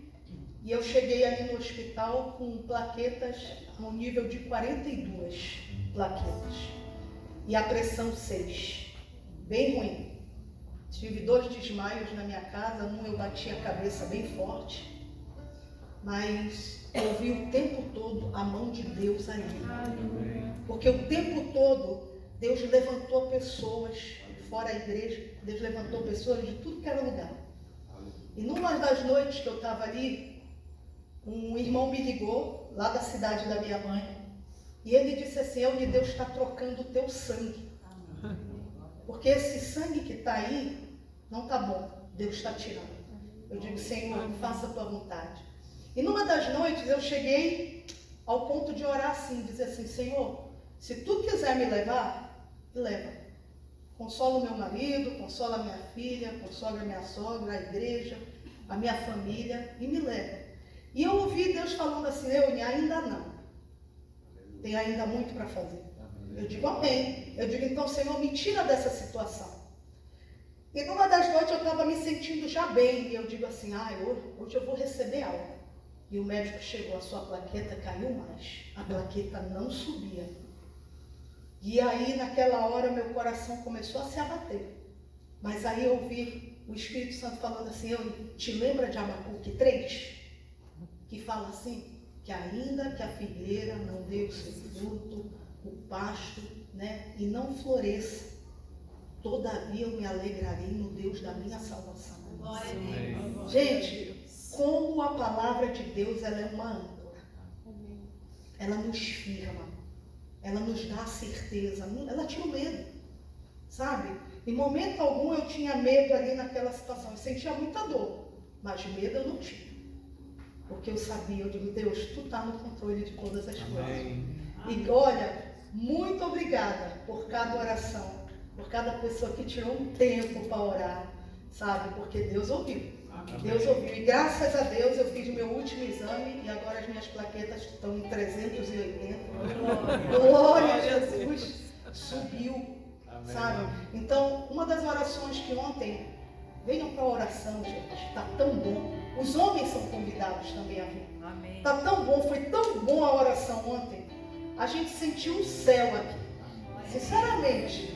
E eu cheguei ali no hospital com plaquetas no nível de 42 plaquetas. E a pressão 6. Bem ruim. Tive 2 desmaios na minha casa. Um eu bati a cabeça bem forte. Mas eu vi o tempo todo a mão de Deus ali. Porque o tempo todo Deus levantou pessoas, fora a igreja, Deus levantou pessoas de tudo que era lugar. E numa das noites que eu estava ali, um irmão me ligou, lá da cidade da minha mãe, e ele disse assim: onde Deus está trocando o teu sangue. Porque esse sangue que está aí, não está bom, Deus está tirando. Eu digo: Senhor, faça a tua vontade. E numa das noites eu cheguei ao ponto de orar assim, dizer assim: Senhor, se tu quiser me levar, me leva. Consola o meu marido, consola a minha filha, consola a minha sogra, a igreja, a minha família, e me leva. E eu ouvi Deus falando assim: Leone, ainda não. Tem ainda muito para fazer. Eu digo amém. Eu digo: então, Senhor, me tira dessa situação. E numa das noites eu estava me sentindo já bem. E eu digo assim: hoje eu vou receber algo. E o médico chegou, a sua plaqueta caiu mais. A plaqueta não subia. E aí naquela hora meu coração começou a se abater. Mas aí eu ouvi o Espírito Santo falando assim: eu te lembra de Abacuque 3? Que fala assim, que ainda que a figueira não dê o seu fruto, o pasto, né, e não floresça, todavia eu me alegrarei no Deus da minha salvação. Gente, como a palavra de Deus, ela é uma âncora. Ela nos firma, ela nos dá a certeza, ela tira o medo, sabe? Em momento algum eu tinha medo ali naquela situação, eu sentia muita dor, mas medo eu não tinha. Porque eu sabia, eu digo: Deus, tu está no controle de todas as coisas. E olha, muito obrigada por cada oração, por cada pessoa que tirou um tempo para orar, sabe? Porque Deus ouviu. Deus ouviu. E graças a Deus eu fiz o meu último exame e agora as minhas plaquetas estão em 380. Glória a Jesus. Subiu, sabe? Então, uma das orações que ontem, venham para a oração, gente. Está tão bom. Os homens são convidados também a vir. Está tão bom, foi tão bom a oração ontem. A gente sentiu o céu aqui. Sinceramente.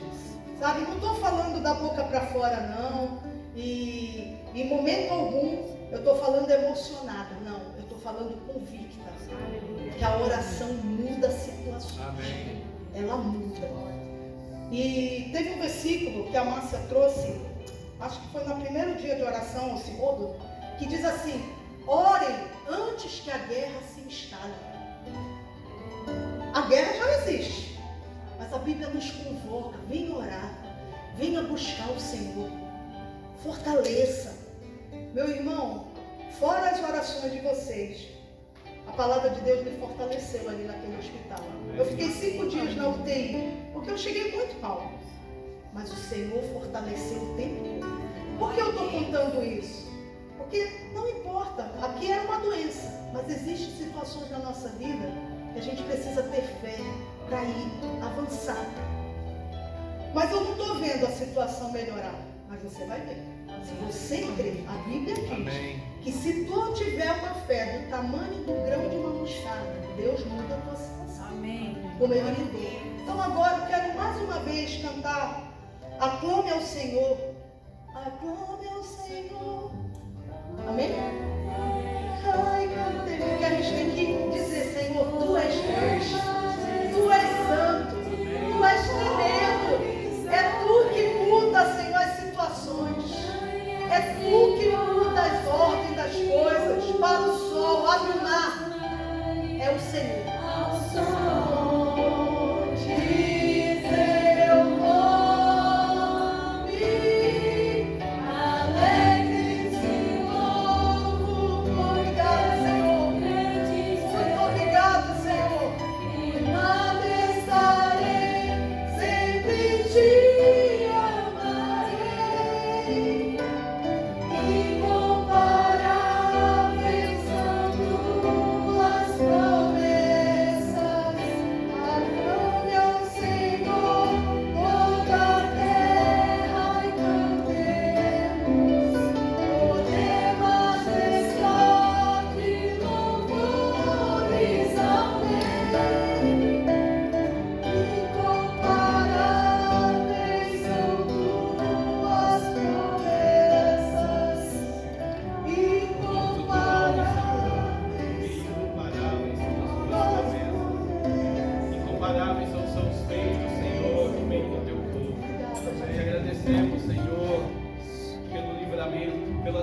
Sabe, não estou falando da boca para fora, não. E em momento algum eu estou falando emocionada. Não, eu estou falando convicta. Que a oração muda situações. Ela muda. E teve um versículo que a Márcia trouxe, acho que foi no primeiro dia de oração, o segundo, que diz assim: orem antes que a guerra se instale. A guerra já existe, mas a Bíblia nos convoca: venha orar, venha buscar o Senhor, fortaleça. Meu irmão, fora as orações de vocês, a palavra de Deus me fortaleceu ali naquele hospital. Eu fiquei 5 dias na UTI, porque eu cheguei muito mal, mas o Senhor fortaleceu o tempo todo. Por que eu estou contando isso? Porque não importa, aqui é uma doença, mas existem situações na nossa vida que a gente precisa ter fé para ir avançar. Mas eu não estou vendo a situação melhorar, mas você vai ver. Se você crer, a Bíblia diz que se tu tiver uma fé do tamanho do grão de uma mostarda, Deus muda a tua situação. Como ele mudou. Então agora eu quero mais uma vez cantar: aclame ao Senhor. Aclame ao Senhor. Amém? Ai, cantei, porque a gente tem que dizer: Senhor, tu és Deus, tu és santo, tu és tremendo. É tu que muda, Senhor, as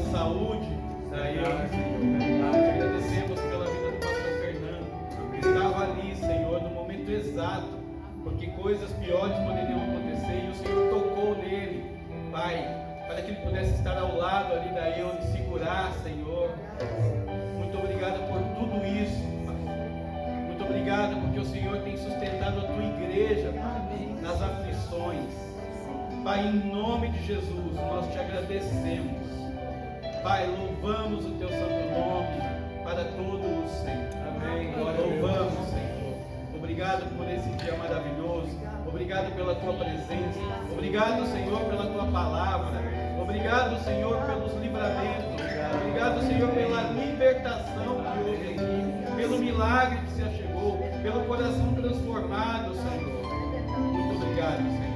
saúde da ele, Senhor. Te agradecemos pela vida do pastor Fernando, que estava ali, Senhor, no momento exato, porque coisas piores poderiam acontecer e o Senhor tocou nele, Pai, para que ele pudesse estar ao lado ali da Eune, segurar, Senhor. Muito obrigado por tudo isso, Pai. Muito obrigado porque o Senhor tem sustentado a tua igreja, Pai, nas aflições. Pai, em nome de Jesus, nós te agradecemos. Pai, louvamos o teu santo nome para todos sempre. Amém. Louvamos, Senhor. Obrigado por esse dia maravilhoso. Obrigado pela tua presença. Obrigado, Senhor, pela tua palavra. Obrigado, Senhor, pelos livramentos. Obrigado, Senhor, pela libertação que houve aqui, pelo milagre que se achegou, pelo coração transformado, Senhor. Muito obrigado, Senhor.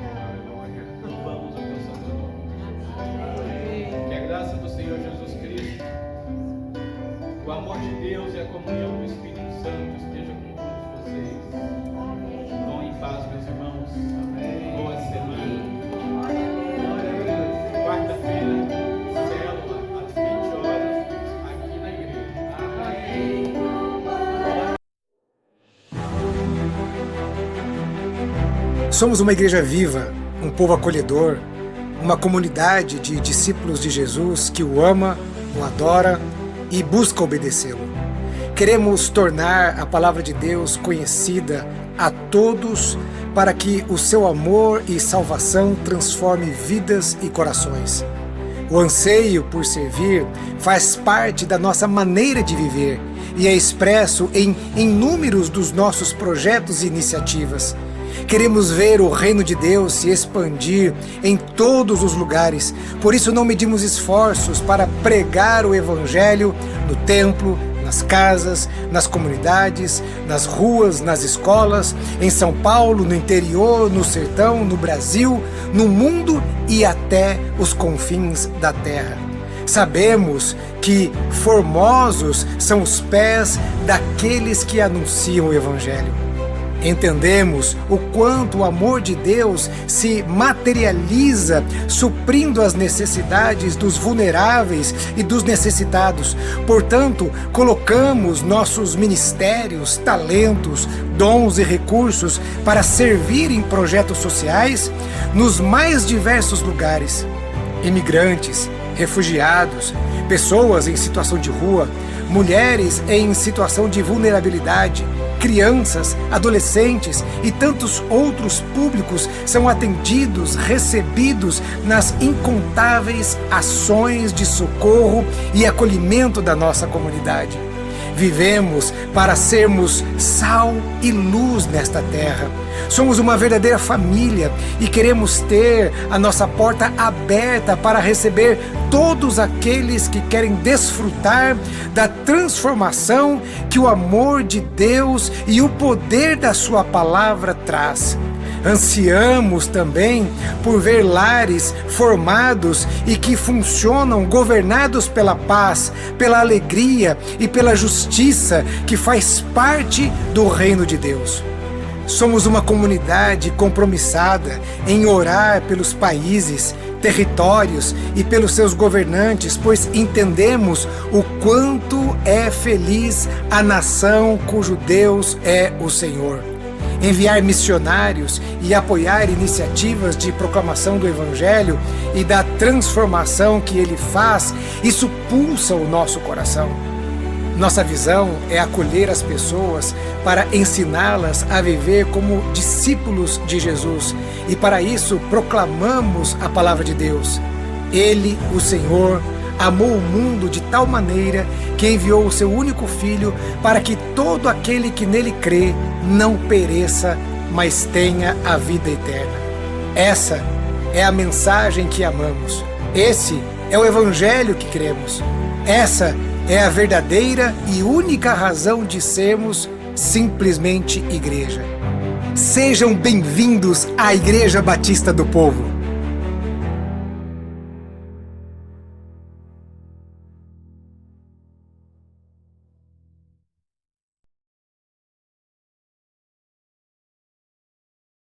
Louvamos o teu santo nome. Que a graça do Senhor Jesus Cristo, o amor de Deus e a comunhão do Espírito Santo esteja com todos vocês. Vão em paz, meus irmãos. Boa semana. Quarta-feira, célula, às 20 horas, aqui na igreja. Somos uma igreja viva, um povo acolhedor, uma comunidade de discípulos de Jesus que o ama, o adora e busca obedecê-lo. Queremos tornar a palavra de Deus conhecida a todos para que o seu amor e salvação transforme vidas e corações. O anseio por servir faz parte da nossa maneira de viver e é expresso em inúmeros dos nossos projetos e iniciativas. Queremos ver o reino de Deus se expandir em todos os lugares. Por isso não medimos esforços para pregar o evangelho no templo, nas casas, nas comunidades, nas ruas, nas escolas, em São Paulo, no interior, no sertão, no Brasil, no mundo e até os confins da terra. Sabemos que formosos são os pés daqueles que anunciam o evangelho. Entendemos o quanto o amor de Deus se materializa suprindo as necessidades dos vulneráveis e dos necessitados. Portanto, colocamos nossos ministérios, talentos, dons e recursos para servir em projetos sociais nos mais diversos lugares. Imigrantes, refugiados, pessoas em situação de rua, mulheres em situação de vulnerabilidade, crianças, adolescentes e tantos outros públicos são atendidos, recebidos nas incontáveis ações de socorro e acolhimento da nossa comunidade. Vivemos para sermos sal e luz nesta terra. Somos uma verdadeira família e queremos ter a nossa porta aberta para receber todos aqueles que querem desfrutar da transformação que o amor de Deus e o poder da sua palavra traz. Ansiamos também por ver lares formados e que funcionam governados pela paz, pela alegria e pela justiça que faz parte do reino de Deus. Somos uma comunidade compromissada em orar pelos países, territórios e pelos seus governantes, pois entendemos o quanto é feliz a nação cujo Deus é o Senhor. Enviar missionários e apoiar iniciativas de proclamação do Evangelho e da transformação que ele faz, isso pulsa o nosso coração. Nossa visão é acolher as pessoas para ensiná-las a viver como discípulos de Jesus e para isso proclamamos a palavra de Deus. Ele, o Senhor, amou o mundo de tal maneira que enviou o seu único Filho para que todo aquele que nele crê não pereça, mas tenha a vida eterna. Essa é a mensagem que amamos. Esse é o Evangelho que cremos. Essa é a verdadeira e única razão de sermos simplesmente igreja. Sejam bem-vindos à Igreja Batista do Povo.